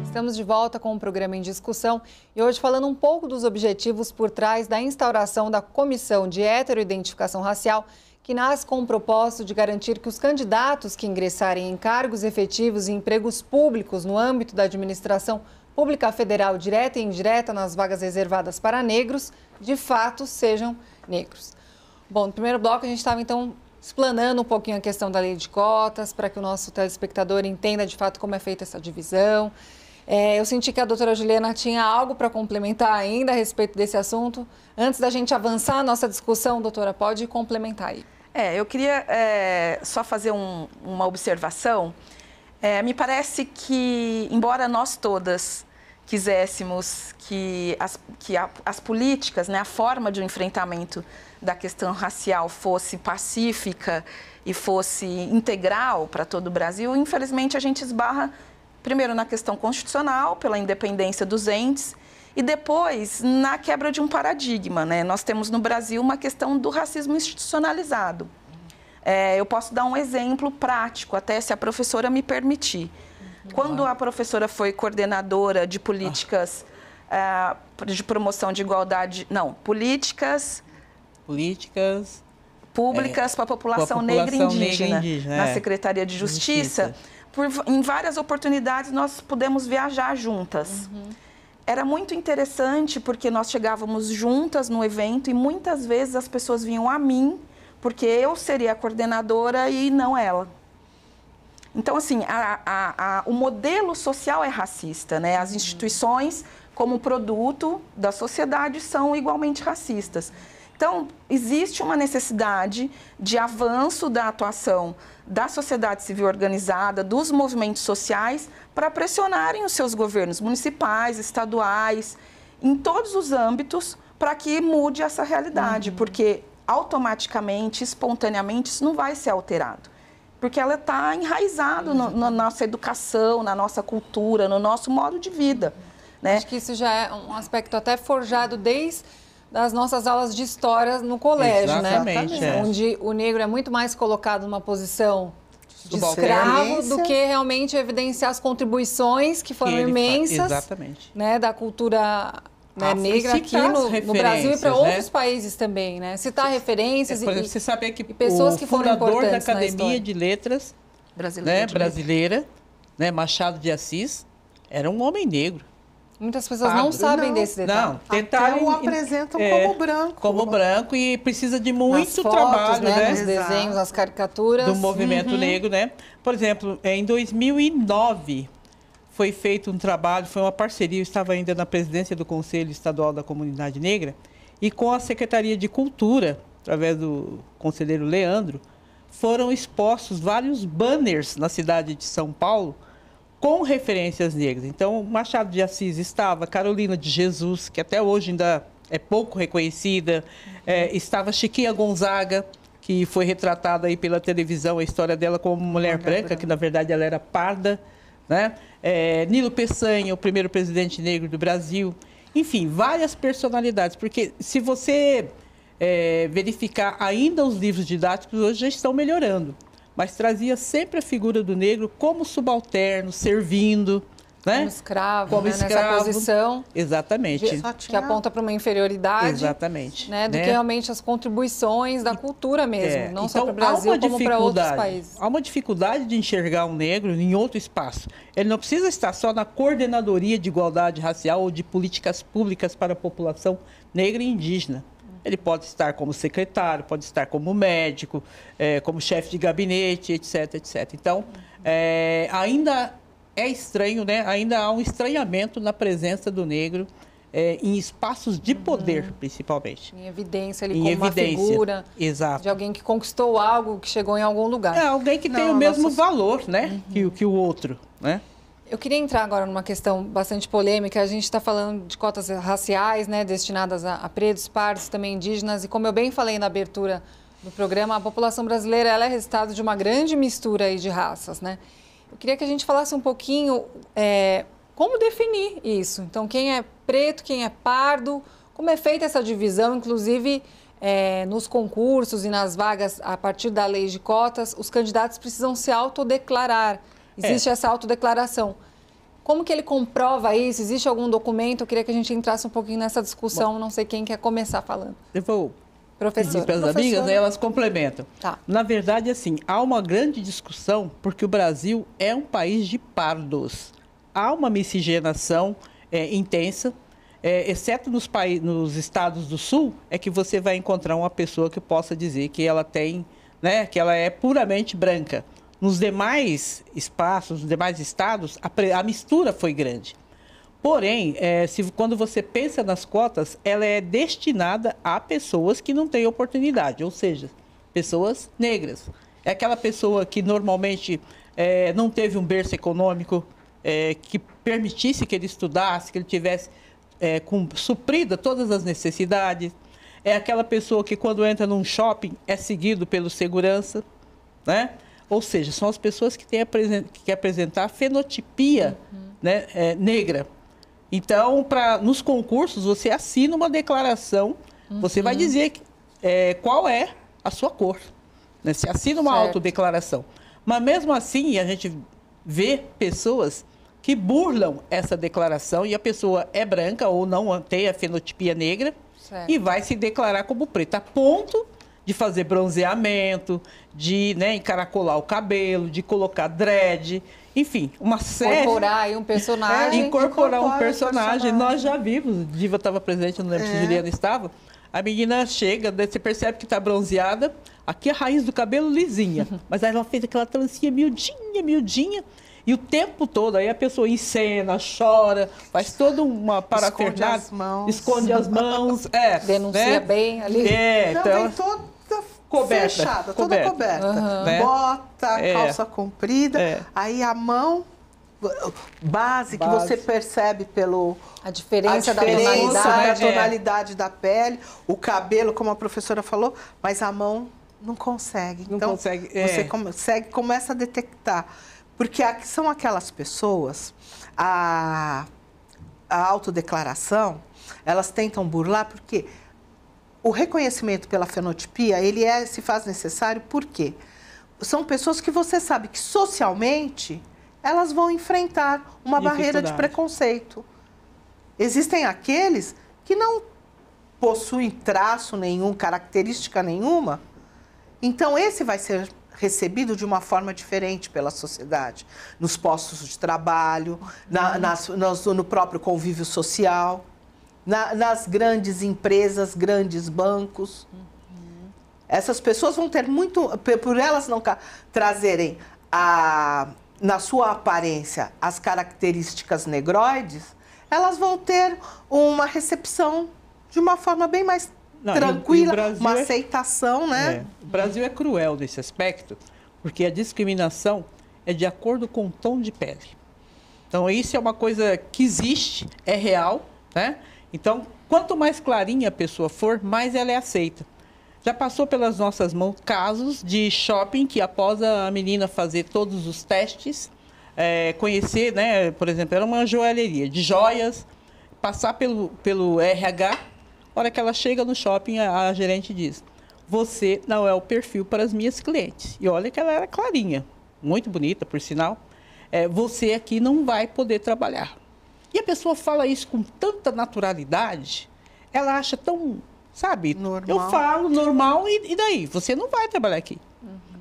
Estamos de volta com o programa em discussão e hoje falando um pouco dos objetivos por trás da instauração da Comissão de Heteroidentificação Racial, que nasce com o propósito de garantir que os candidatos que ingressarem em cargos efetivos e empregos públicos no âmbito da administração pública federal direta e indireta nas vagas reservadas para negros, de fato sejam negros. Bom, no primeiro bloco a gente estava então explanando um pouquinho a questão da lei de cotas, para que o nosso telespectador entenda de fato como é feita essa divisão. Eu senti que a doutora Juliana tinha algo para complementar ainda a respeito desse assunto. Antes da gente avançar a nossa discussão, doutora, pode complementar aí. Eu queria só fazer uma observação. Me parece que, embora nós todas quiséssemos que as políticas, né, a forma de enfrentamento da questão racial fosse pacífica e fosse integral para todo o Brasil, infelizmente a gente esbarra primeiro na questão constitucional, pela independência dos entes, e depois na quebra de um paradigma, né? Nós temos no Brasil uma questão do racismo institucionalizado. Eu posso dar um exemplo prático, até se a professora me permitir. Quando a professora foi coordenadora de políticas de promoção de igualdade, políticas públicas para a população negra e indígena, na Secretaria de Justiça. Em várias oportunidades nós pudemos viajar juntas. Era muito interessante porque nós chegávamos juntas no evento e muitas vezes as pessoas vinham a mim porque eu seria a coordenadora e não ela. Então, assim, o modelo social é racista, né? As instituições, como produto da sociedade, são igualmente racistas. Então, existe uma necessidade de avanço da atuação da sociedade civil organizada, dos movimentos sociais, para pressionarem os seus governos municipais, estaduais, em todos os âmbitos, para que mude essa realidade, porque automaticamente, espontaneamente, isso não vai ser alterado. Porque ela está enraizada na nossa educação, na nossa cultura, no nosso modo de vida. Né? Acho que isso já é um aspecto até forjado desde das nossas aulas de história no colégio, exatamente, né? Onde o negro é muito mais colocado numa posição de escravo do que realmente evidenciar as contribuições que foram imensas, né, da cultura negra aqui no Brasil e para outros países também, né? Citar referências por exemplo, você saber que pessoas que foram importantes da Academia de Letras brasileira, né, Machado de Assis, era um homem negro. Muitas pessoas não sabem desse detalhe. Até o apresentam como branco. Como branco e precisa de muito fotos, trabalho, né? Nos desenhos, nas caricaturas. Do movimento negro, né? Por exemplo, em 2009 foi feito um trabalho, foi uma parceria, eu estava ainda na presidência do Conselho Estadual da Comunidade Negra e com a Secretaria de Cultura, através do conselheiro Leandro, foram expostos vários banners na cidade de São Paulo com referências negras. Então, Machado de Assis estava, Carolina de Jesus, que até hoje ainda é pouco reconhecida, estava Chiquinha Gonzaga, que foi retratada aí pela televisão, a história dela como mulher branca, que na verdade ela era parda, né? Nilo Peçanha, o primeiro presidente negro do Brasil. Enfim, várias personalidades, porque se você verificar ainda os livros didáticos hoje já estão melhorando, mas trazia sempre a figura do negro como subalterno, servindo, né? Como escravo, como né? escravo. Nessa posição. Exatamente. Que aponta para uma inferioridade. Exatamente. Né? Do que realmente as contribuições da cultura mesmo, não só então, para o Brasil, como para outros países. Há uma dificuldade de enxergar um negro em outro espaço. Ele não precisa estar só na coordenadoria de igualdade racial ou de políticas públicas para a população negra e indígena. Ele pode estar como secretário, pode estar como médico, como chefe de gabinete, etc, etc. Então, ainda é estranho, né? Ainda há um estranhamento na presença do negro em espaços de poder, principalmente. Em evidência, ele como uma figura de alguém que conquistou algo, que chegou em algum lugar. Alguém que tem o mesmo valor, né? Que o outro, né? Eu queria entrar agora numa questão bastante polêmica. A gente está falando de cotas raciais, né, destinadas a pretos, pardos, também indígenas. E como eu bem falei na abertura do programa, a população brasileira ela é resultado de uma grande mistura aí de raças, né? Eu queria que a gente falasse um pouquinho como definir isso. Então, quem é preto, quem é pardo, como é feita essa divisão, inclusive nos concursos e nas vagas a partir da lei de cotas, os candidatos precisam se autodeclarar. Existe essa autodeclaração. Como que ele comprova isso? Existe algum documento? Eu queria que a gente entrasse um pouquinho nessa discussão. Bom, não sei quem quer começar falando. Eu vou pedir para as amigas, né, elas complementam. Tá. Na verdade, assim, há uma grande discussão porque o Brasil é um país de pardos. Há uma miscigenação intensa, exceto nos estados do Sul, é que você vai encontrar uma pessoa que possa dizer que ela tem, né, que ela é puramente branca. Nos demais espaços, nos demais estados, a mistura foi grande. Porém, quando você pensa nas cotas, ela é destinada a pessoas que não têm oportunidade, ou seja, pessoas negras. É aquela pessoa que normalmente não teve um berço econômico que permitisse que ele estudasse, que ele tivesse suprida todas as necessidades. É aquela pessoa que quando entra num shopping é seguido pelo segurança, né? Ou seja, são as pessoas que têm que apresentar fenotipia né, negra. Então, nos concursos, você assina uma declaração, você vai dizer qual é a sua cor. Né? Você assina uma autodeclaração. Mas, mesmo assim, a gente vê pessoas que burlam essa declaração e a pessoa é branca ou não tem a fenotipia negra e vai se declarar como preta, a ponto de fazer bronzeamento, de encaracolar o cabelo, de colocar dread, enfim, uma série... Incorporar aí um personagem. Incorporar um personagem. Nós já vimos, Diva estava presente, não lembro se Juliana estava, a menina chega, você percebe que está bronzeada, aqui a raiz do cabelo lisinha, mas aí ela fez aquela trancinha miudinha, miudinha, e o tempo todo, aí a pessoa encena, chora, faz toda uma parafernália, esconde as mãos, denuncia bem ali. Então, toda coberta, fechada, toda coberta. Né? Bota, calça comprida, aí a mão base que você percebe pelo a diferença da tonalidade da pele, o cabelo, como a professora falou, mas a mão não consegue. Não então, consegue. Você começa a detectar. Porque são aquelas pessoas, a autodeclaração, elas tentam burlar, porque o reconhecimento pela fenotipia, ele se faz necessário, por quê? São pessoas que você sabe que socialmente elas vão enfrentar uma barreira de preconceito. Existem aqueles que não possuem traço nenhum, característica nenhuma, então esse vai ser recebido de uma forma diferente pela sociedade, nos postos de trabalho, no próprio convívio social, nas grandes empresas, grandes bancos. Essas pessoas vão ter muito, por elas não trazerem na sua aparência as características negroides, elas vão ter uma recepção de uma forma bem mais tranquila, uma aceitação, né? O Brasil é cruel nesse aspecto, porque a discriminação é de acordo com o tom de pele. Então, isso é uma coisa que existe, é real, né? Então, quanto mais clarinha a pessoa for, mais ela é aceita. Já passou pelas nossas mãos casos de shopping que, após a menina fazer todos os testes, conhecer, né? Por exemplo, era uma joalheria de joias, passar pelo RH, A hora que ela chega no shopping, a gerente diz: você não é o perfil para as minhas clientes. E olha que ela era clarinha, muito bonita, por sinal. Você aqui não vai poder trabalhar. E a pessoa fala isso com tanta naturalidade, ela acha tão, sabe, Normal. eu falo normal e daí? Você não vai trabalhar aqui.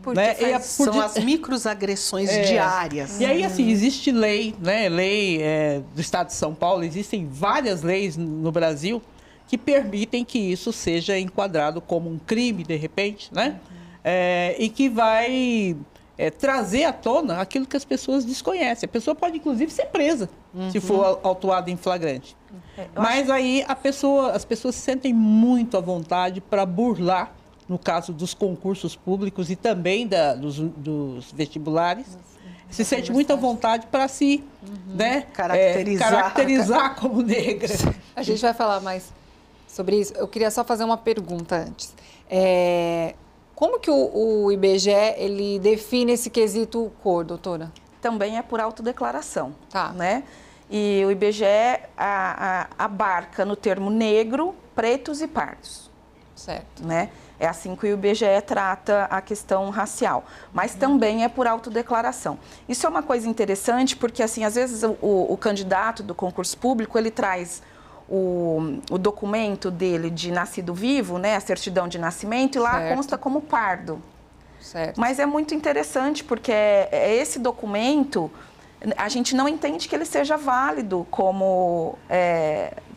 Porque Né? são as microagressões diárias. E aí, assim, existe lei, né? Lei do Estado de São Paulo, existem várias leis no Brasil que permitem que isso seja enquadrado como um crime, de repente, né? E que vai trazer à tona aquilo que as pessoas desconhecem. A pessoa pode, inclusive, ser presa se for autuada em flagrante. Mas aí as pessoas se sentem muito à vontade para burlar, no caso dos concursos públicos e também dos vestibulares, se sente muito à vontade para se caracterizar como negra. A gente vai falar mais sobre isso. Eu queria só fazer uma pergunta antes. Como que o IBGE ele define esse quesito cor, doutora? Também é por autodeclaração, Tá. né? E o IBGE abarca no termo negro, pretos e pardos. Certo. Né? É assim que o IBGE trata a questão racial, mas também é por autodeclaração. Isso é uma coisa interessante porque, assim, às vezes o candidato do concurso público, ele traz o documento dele de nascido vivo, né, a certidão de nascimento, e lá Certo. consta como pardo. Certo. Mas é muito interessante porque esse documento, a gente não entende que ele seja válido como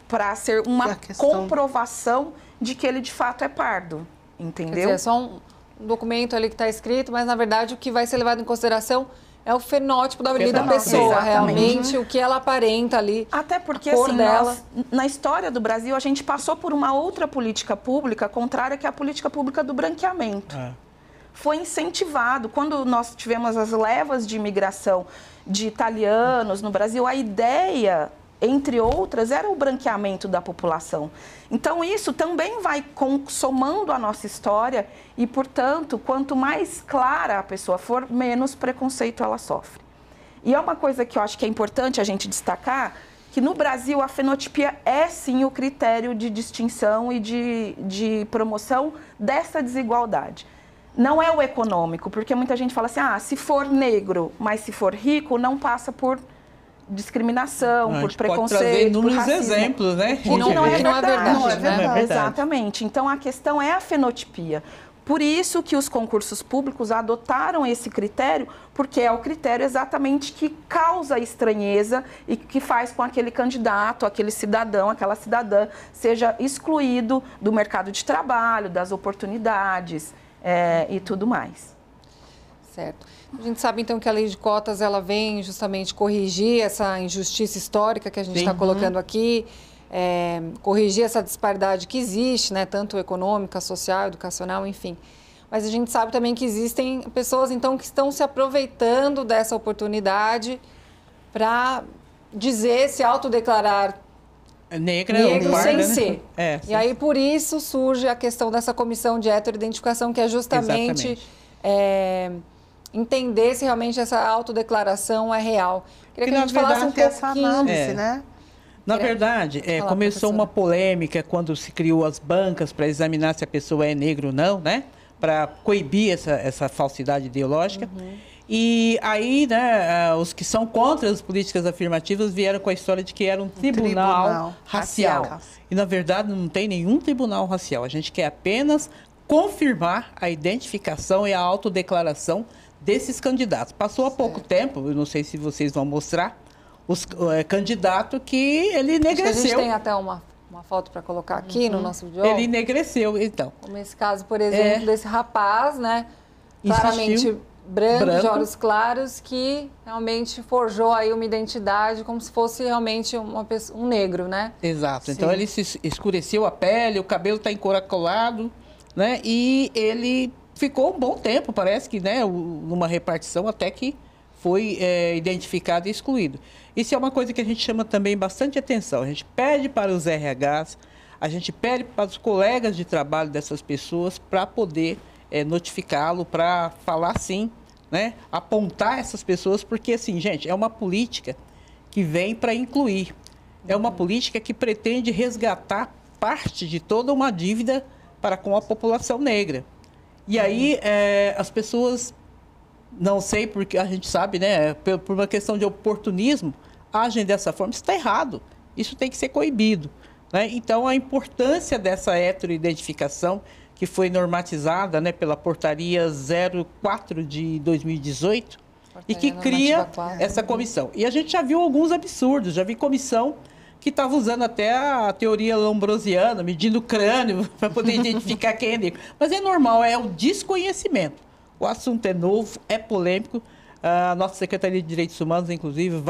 para ser uma comprovação de que ele de fato é pardo, entendeu? Quer dizer, é só um documento ali que está escrito, mas na verdade o que vai ser levado em consideração é o fenótipo da pessoa, Exatamente. realmente o que ela aparenta ali. Até porque, a cor assim, dela. na história do Brasil, a gente passou por uma outra política pública contrária, que é a política pública do branqueamento. Foi incentivado. Quando nós tivemos as levas de imigração de italianos no Brasil, a ideia, entre outras, era o branqueamento da população. Então, isso também vai somando a nossa história e, portanto, quanto mais clara a pessoa for, menos preconceito ela sofre. E é uma coisa que eu acho que é importante a gente destacar, que no Brasil a fenotipia é, sim, o critério de distinção e de promoção dessa desigualdade. Não é o econômico, porque muita gente fala assim, se for negro, mas se for rico, não passa por discriminação, por preconceito, pode trazer inúmeros por racismo. exemplos, né? Que não é verdade. Não é verdade. Exatamente. Então, a questão é a fenotipia. Por isso que os concursos públicos adotaram esse critério, porque é o critério exatamente que causa estranheza e que faz com aquele candidato, aquele cidadão, aquela cidadã, seja excluído do mercado de trabalho, das oportunidades e tudo mais. Certo. A gente sabe, então, que a lei de cotas ela vem justamente corrigir essa injustiça histórica que a gente está colocando aqui, corrigir essa disparidade que existe, né, tanto econômica, social, educacional, enfim. Mas a gente sabe também que existem pessoas, então, que estão se aproveitando dessa oportunidade para se autodeclarar negro sem né? ser. E aí, por isso, surge a questão dessa comissão de heteroidentificação, que é justamente entender se realmente essa autodeclaração é real. Queria que a gente falasse um pouquinho... essa análise, né? Na verdade, começou uma polêmica quando se criou as bancas para examinar se a pessoa é negra ou não, né? Para coibir essa falsidade ideológica. E aí, né, os que são contra as políticas afirmativas vieram com a história de que era um tribunal racial. E, na verdade, não tem nenhum tribunal racial. A gente quer apenas confirmar a identificação e a autodeclaração desses candidatos. Passou há pouco tempo, eu não sei se vocês vão mostrar, candidato que ele enegreceu. A gente tem até uma foto para colocar aqui no nosso vídeo. Ele enegreceu, então. Como esse caso, por exemplo, desse rapaz, né? Claramente branco, de olhos claros, que realmente forjou aí uma identidade como se fosse realmente um negro, né? Exato. Então, ele se escureceu a pele, o cabelo está encaracolado, né? E ele ficou um bom tempo, parece que, né, numa repartição, até que foi identificado e excluído. Isso é uma coisa que a gente chama também bastante atenção. A gente pede para os RHs, a gente pede para os colegas de trabalho dessas pessoas para poder notificá-lo, para falar sim, né, apontar essas pessoas, porque, assim, gente, é uma política que vem para incluir. É uma política que pretende resgatar parte de toda uma dívida para com a população negra. E aí as pessoas, não sei porque a gente sabe, né, por uma questão de oportunismo, agem dessa forma. Isso está errado. Isso tem que ser coibido, né? Então, a importância dessa heteroidentificação, que foi normatizada, né, pela Portaria 04 de 2018, e que cria essa comissão. E a gente já viu alguns absurdos, já vi comissão que estava usando até a teoria lombrosiana, medindo o crânio para poder identificar quem é negro. Mas é normal, é o desconhecimento. O assunto é novo, é polêmico. A nossa Secretaria de Direitos Humanos, inclusive,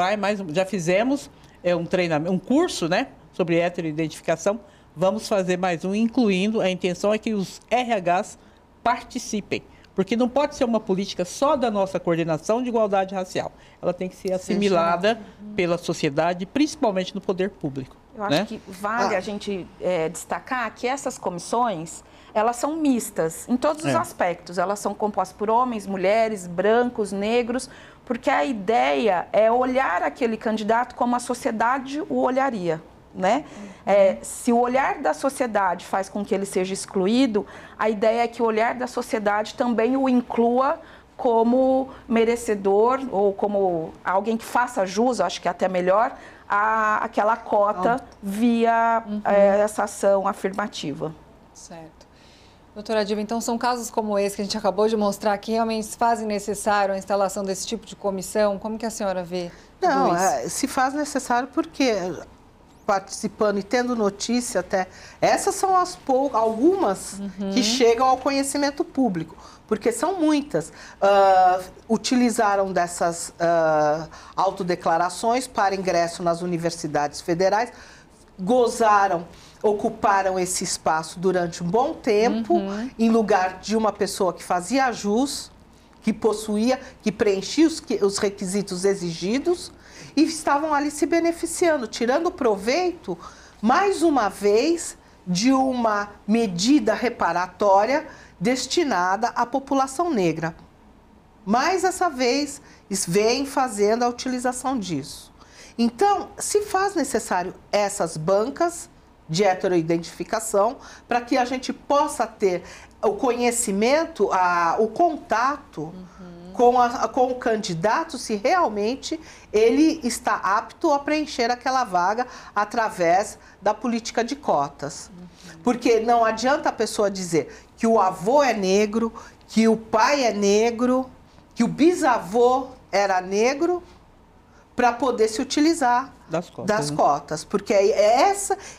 já fizemos um treinamento, um curso, né, sobre heteroidentificação. Vamos fazer mais um, incluindo, a intenção é que os RHs participem. Porque não pode ser uma política só da nossa coordenação de igualdade racial. Ela tem que ser assimilada pela sociedade, principalmente no poder público. Eu acho que vale a gente destacar que essas comissões, elas são mistas em todos os aspectos. Elas são compostas por homens, mulheres, brancos, negros, porque a ideia é olhar aquele candidato como a sociedade o olharia. Né? Se o olhar da sociedade faz com que ele seja excluído, a ideia é que o olhar da sociedade também o inclua como merecedor ou como alguém que faça jus, acho que é até melhor, àquela cota via essa ação afirmativa. Certo. Doutora Diva, então são casos como esse que a gente acabou de mostrar que realmente fazem necessário a instalação desse tipo de comissão? Como que a senhora vê tudo isso? Se faz necessário porque... participando e tendo notícia até, essas são algumas que chegam ao conhecimento público, porque são muitas. Utilizaram dessas autodeclarações para ingresso nas universidades federais, ocuparam esse espaço durante um bom tempo, em lugar de uma pessoa que fazia jus, que possuía, que preenchia os requisitos exigidos, e estavam ali se beneficiando, tirando proveito, mais uma vez, de uma medida reparatória destinada à população negra. Mais essa vez, vem fazendo a utilização disso. Então, se faz necessário essas bancas de heteroidentificação para que a gente possa ter o conhecimento, o contato com o candidato, se realmente ele está apto a preencher aquela vaga através da política de cotas. Porque não adianta a pessoa dizer que o avô é negro, que o pai é negro, que o bisavô era negro, para poder se utilizar das cotas. Porque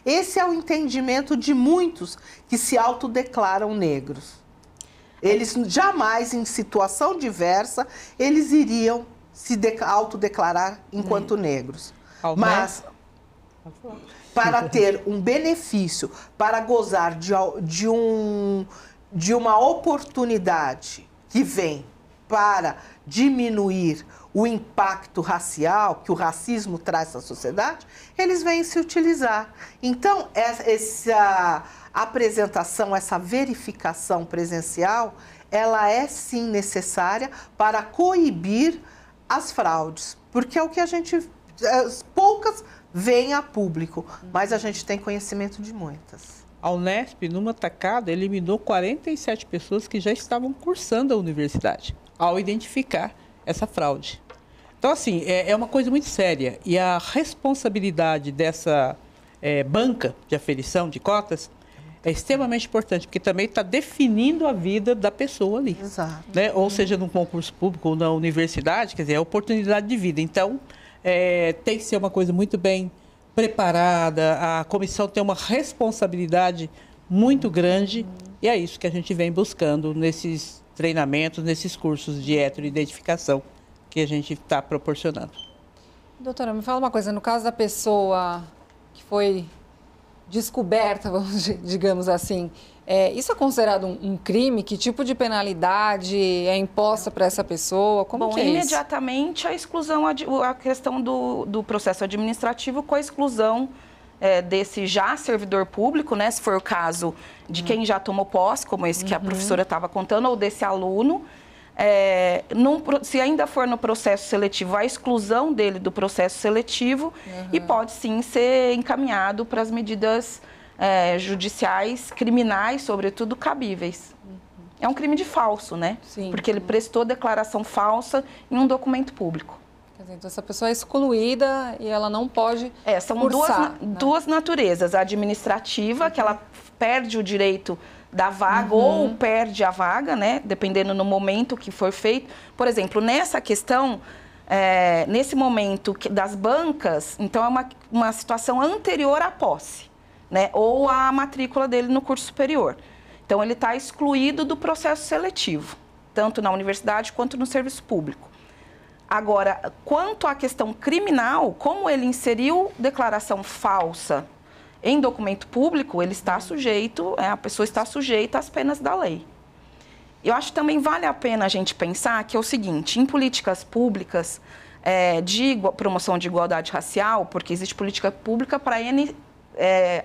esse é o entendimento de muitos que se autodeclaram negros. Eles jamais, em situação diversa, eles iriam se autodeclarar enquanto negros. Mas, para ter um benefício, para gozar de uma oportunidade que vem para diminuir o impacto racial que o racismo traz à sociedade, eles vêm se utilizar. Então, essa apresentação, essa verificação presencial, ela é sim necessária para coibir as fraudes, porque é o que a gente... poucas vêm a público, mas a gente tem conhecimento de muitas. A Unesp, numa tacada, eliminou 47 pessoas que já estavam cursando a universidade, ao identificar essa fraude. Então, assim, é uma coisa muito séria. E a responsabilidade dessa banca de aferição de cotas é extremamente importante, porque também está definindo a vida da pessoa ali. Exato. Né? Ou seja, no concurso público ou na universidade, quer dizer, é a oportunidade de vida. Então, tem que ser uma coisa muito bem preparada, a comissão tem uma responsabilidade muito grande, e é isso que a gente vem buscando nesses treinamentos, nesses cursos de heteroidentificação que a gente está proporcionando. Doutora, me fala uma coisa, no caso da pessoa que foi descoberta, digamos assim, isso é considerado um crime? Que tipo de penalidade é imposta para essa pessoa? Como que é imediatamente isso? A exclusão, a questão do processo administrativo com a exclusão desse já servidor público, né, se for o caso de quem já tomou posse, como esse que a professora estava contando, ou desse aluno. Se ainda for no processo seletivo, a exclusão dele do processo seletivo e pode sim ser encaminhado para as medidas judiciais, criminais, sobretudo, cabíveis. É um crime de falso, né? Sim. Porque ele prestou declaração falsa em um documento público. Quer dizer, então essa pessoa é excluída e ela não pode São cursar, duas naturezas. A administrativa, que ela perde o direito da vaga ou perde a vaga, né? Dependendo no momento que for feito. Por exemplo, nessa questão, nesse momento das bancas, então é uma situação anterior à posse, né? Ou à matrícula dele no curso superior. Então, ele está excluído do processo seletivo, tanto na universidade quanto no serviço público. Agora, quanto à questão criminal, como ele inseriu declaração falsa em documento público, ele está sujeito, a pessoa está sujeita às penas da lei. Eu acho que também vale a pena a gente pensar que é o seguinte, em políticas públicas de promoção de igualdade racial, porque existe política pública para N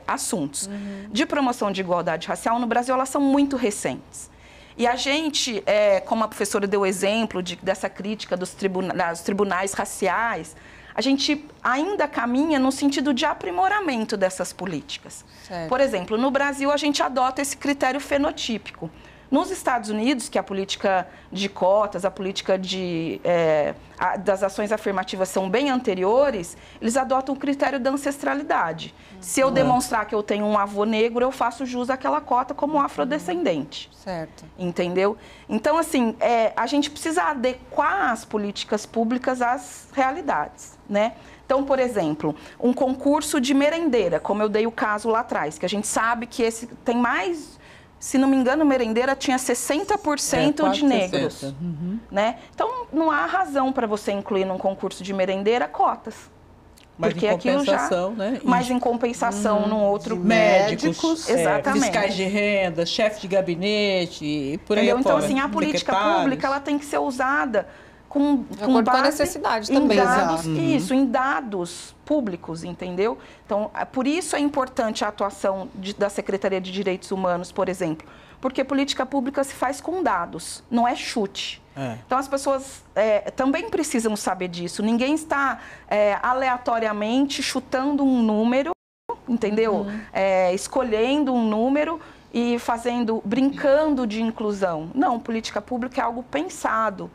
assuntos de promoção de igualdade racial no Brasil, elas são muito recentes. E a gente, como a professora deu o exemplo dessa crítica dos tribunais raciais, a gente ainda caminha no sentido de aprimoramento dessas políticas. Certo. Por exemplo, no Brasil a gente adota esse critério fenotípico. Nos Estados Unidos, que a política de cotas, a política das ações afirmativas são bem anteriores, eles adotam o critério da ancestralidade. Se eu demonstrar que eu tenho um avô negro, eu faço jus àquela cota como afrodescendente. Certo. Entendeu? Então, assim, a gente precisa adequar as políticas públicas às realidades, né? Então, por exemplo, um concurso de merendeira, como eu dei o caso lá atrás, que a gente sabe que esse tem mais... Se não me engano, merendeira tinha 60% de negros, né? Então, não há razão para você incluir num concurso de merendeira cotas. Mas porque em aquilo compensação, né? Mas em compensação, num outro... Médicos, exatamente. fiscais de renda, chefe de gabinete e por aí Entendeu? Então, afora, assim, a política pública ela tem que ser usada com acordo com a base necessidade em também. dados, isso, em dados públicos, entendeu? Então, por isso é importante a atuação da Secretaria de Direitos Humanos, por exemplo, porque política pública se faz com dados, não é chute. Então, as pessoas também precisam saber disso. Ninguém está aleatoriamente chutando um número, entendeu? Escolhendo um número e brincando de inclusão. Não, política pública é algo pensado.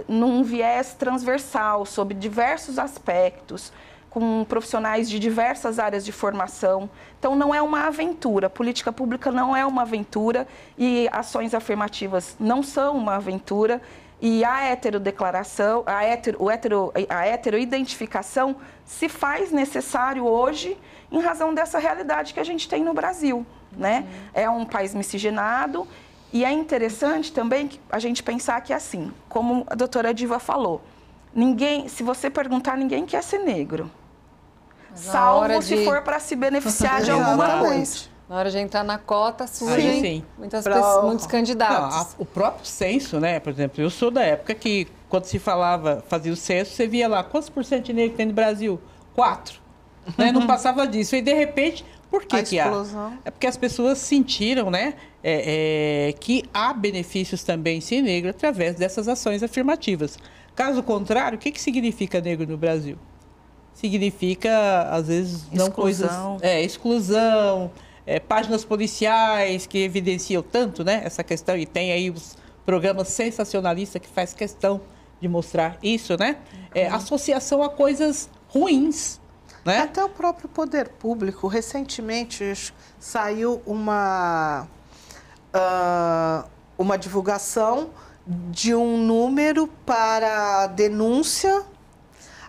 Num viés transversal, sobre diversos aspectos, com profissionais de diversas áreas de formação. Então, não é uma aventura. Política pública não é uma aventura e ações afirmativas não são uma aventura. E a heterodeclaração, a heteroidentificação se faz necessário hoje em razão dessa realidade que a gente tem no Brasil, né? É um país miscigenado. E é interessante também a gente pensar que, assim, como a doutora Diva falou, se você perguntar, ninguém quer ser negro. Salvo se for para se beneficiar de alguma coisa. Na hora de entrar na cota, surgem muitos candidatos. Não, o próprio censo, né? Por exemplo, eu sou da época que, quando se fazia o censo, você via lá, quantos por cento de negro tem no Brasil? 4. Né? Não passava disso. E, de repente... Por que há? É porque as pessoas sentiram, né, que há benefícios também em ser negro através dessas ações afirmativas. Caso contrário, o que significa negro no Brasil? Significa, às vezes, exclusão, páginas policiais que evidenciam tanto, né, essa questão. E tem aí os programas sensacionalistas que faz questão de mostrar isso, né? Associação a coisas ruins. Né? Até o próprio poder público, recentemente saiu uma divulgação de um número para denúncia,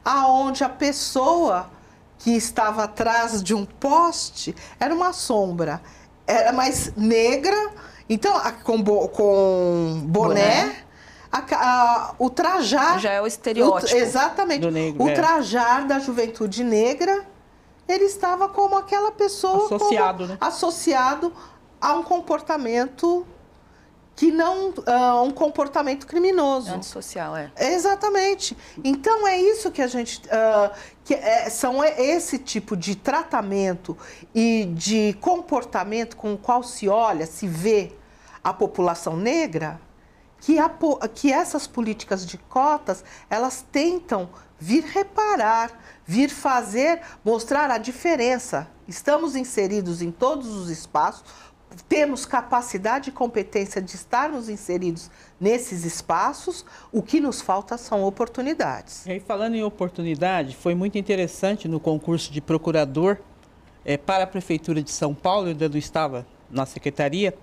aonde a pessoa que estava atrás de um poste era uma sombra, era mais negra, então com boné. O trajar... Já é o estereótipo. Exatamente. Do negro, o trajar da juventude negra, ele estava como aquela pessoa... Associado a um comportamento que não... um comportamento criminoso. Antissocial, Exatamente. Então, é isso que a gente... são esse tipo de tratamento e de comportamento com o qual se olha, se vê a população negra... Que essas políticas de cotas, elas tentam vir reparar, vir fazer, mostrar a diferença. Estamos inseridos em todos os espaços, temos capacidade e competência de estarmos inseridos nesses espaços, o que nos falta são oportunidades. E aí, falando em oportunidade, foi muito interessante no concurso de procurador para a Prefeitura de São Paulo, eu ainda não estava na secretaria,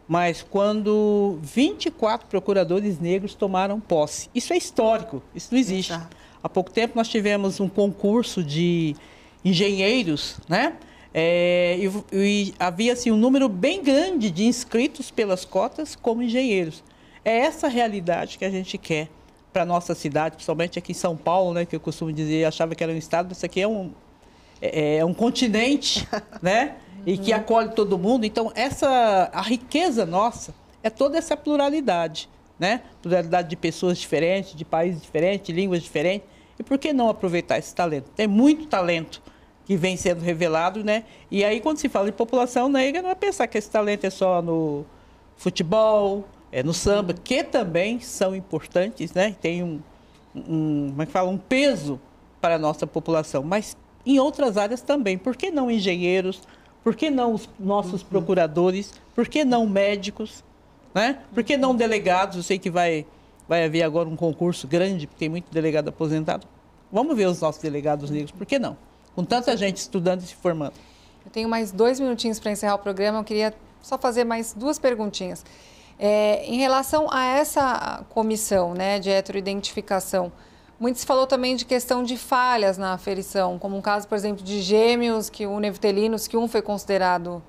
mas quando 24 procuradores negros tomaram posse. Isso é histórico, isso não existe. Exato. Há pouco tempo nós tivemos um concurso de engenheiros, né? E havia assim, um número bem grande de inscritos pelas cotas como engenheiros. É essa realidade que a gente quer para a nossa cidade, principalmente aqui em São Paulo, né? Que eu costumo dizer, achava que era um estado, mas isso aqui é um continente, né? E que acolhe todo mundo. Então, a riqueza nossa é toda essa pluralidade, né? Pluralidade de pessoas diferentes, de países diferentes, de línguas diferentes. E por que não aproveitar esse talento? Tem muito talento que vem sendo revelado, né? E aí, quando se fala de população negra, não é pensar que esse talento é só no futebol, no samba, que também são importantes, né? Tem como é que fala? Um peso para a nossa população, mas em outras áreas também. Por que não engenheiros? Por que não os nossos procuradores? Por que não médicos? Né? Por que não delegados? Eu sei que vai haver agora um concurso grande, porque tem muito delegado aposentado. Vamos ver os nossos delegados negros, por que não? Com tanta gente estudando e se formando. Eu tenho mais 2 minutinhos para encerrar o programa, eu queria só fazer mais 2 perguntinhas. Em relação a essa comissão, né, de heteroidentificação, muito se falou também de questão de falhas na aferição, como um caso, por exemplo, de gêmeos que univitelinos, que um foi considerado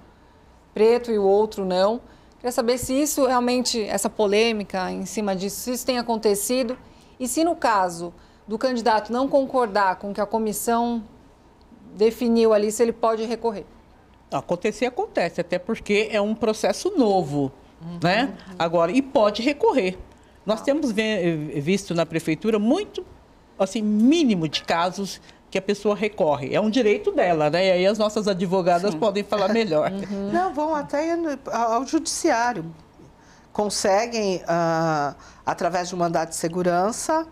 preto e o outro não. Queria saber se isso realmente, essa polêmica em cima disso, se isso tem acontecido e se no caso do candidato não concordar com o que a comissão definiu ali, se ele pode recorrer. Acontecer, acontece, até porque é um processo novo, né? Agora, e pode recorrer. Nós temos visto na prefeitura muito, assim, mínimo de casos que a pessoa recorre. É um direito dela, né? E aí as nossas advogadas podem falar melhor. Não, vão até ao judiciário. Conseguem, através de um mandado de segurança,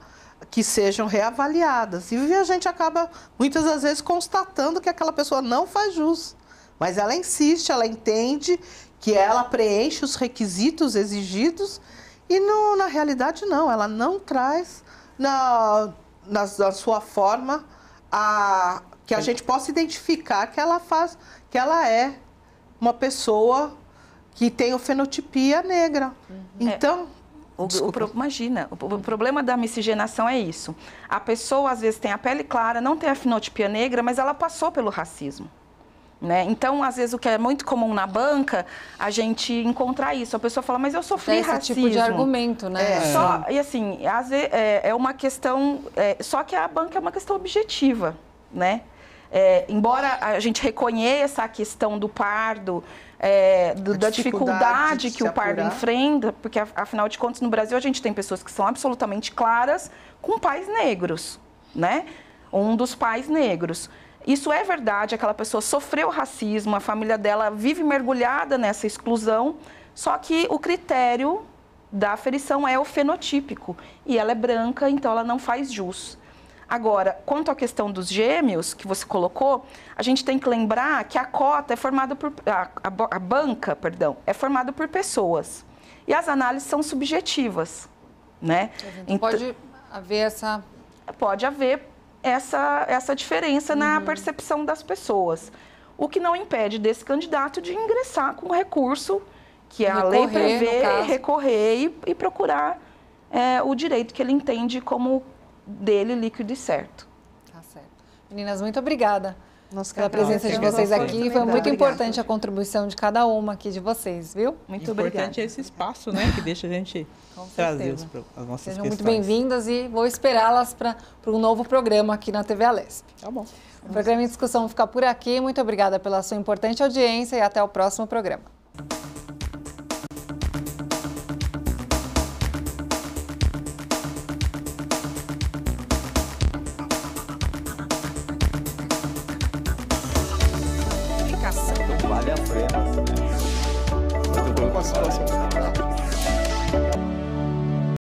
que sejam reavaliadas. E a gente acaba, muitas das vezes, constatando que aquela pessoa não faz jus. Mas ela insiste, ela entende que ela preenche os requisitos exigidos e, na realidade, não. Ela não traz, na sua forma, que a gente possa identificar que ela é uma pessoa que tem fenotipia negra. Então... Imagina, o problema da miscigenação é isso. A pessoa, às vezes, tem a pele clara, não tem a fenotipia negra, mas ela passou pelo racismo. Né? Então, às vezes, o que é muito comum na banca, a gente encontrar isso. A pessoa fala, mas eu sofri racismo. Esse tipo de argumento, né? E assim, às vezes, é uma questão... só que a banca é uma questão objetiva, né? Embora a gente reconheça a questão do pardo, da dificuldade que o pardo enfrenta, porque, afinal de contas, no Brasil, a gente tem pessoas que são absolutamente claras com pais negros, né? Um dos pais negros. Isso é verdade, aquela pessoa sofreu racismo, a família dela vive mergulhada nessa exclusão, só que o critério da aferição é o fenotípico, e ela é branca, então ela não faz jus. Agora, quanto à questão dos gêmeos, que você colocou, a gente tem que lembrar que a cota é formada por... A banca, perdão, é formada por pessoas. E as análises são subjetivas, né? Então, pode haver essa... Pode haver essa diferença na percepção das pessoas. O que não impede desse candidato de ingressar com o recurso que a lei prevê, recorrer e procurar o direito que ele entende como dele líquido e certo. Tá certo. Meninas, muito obrigada pela presença de vocês aqui. Foi muito importante a contribuição de cada uma aqui de vocês, viu? Muito obrigada. Importante é esse espaço, né, que deixa a gente trazer as nossas Sejam questões. muito bem-vindas e vou esperá-las para um novo programa aqui na TV Alesp. Tá bom. O programa em discussão fica por aqui. Muito obrigada pela sua importante audiência e até o próximo programa. Vale a pena. Né? Uma situação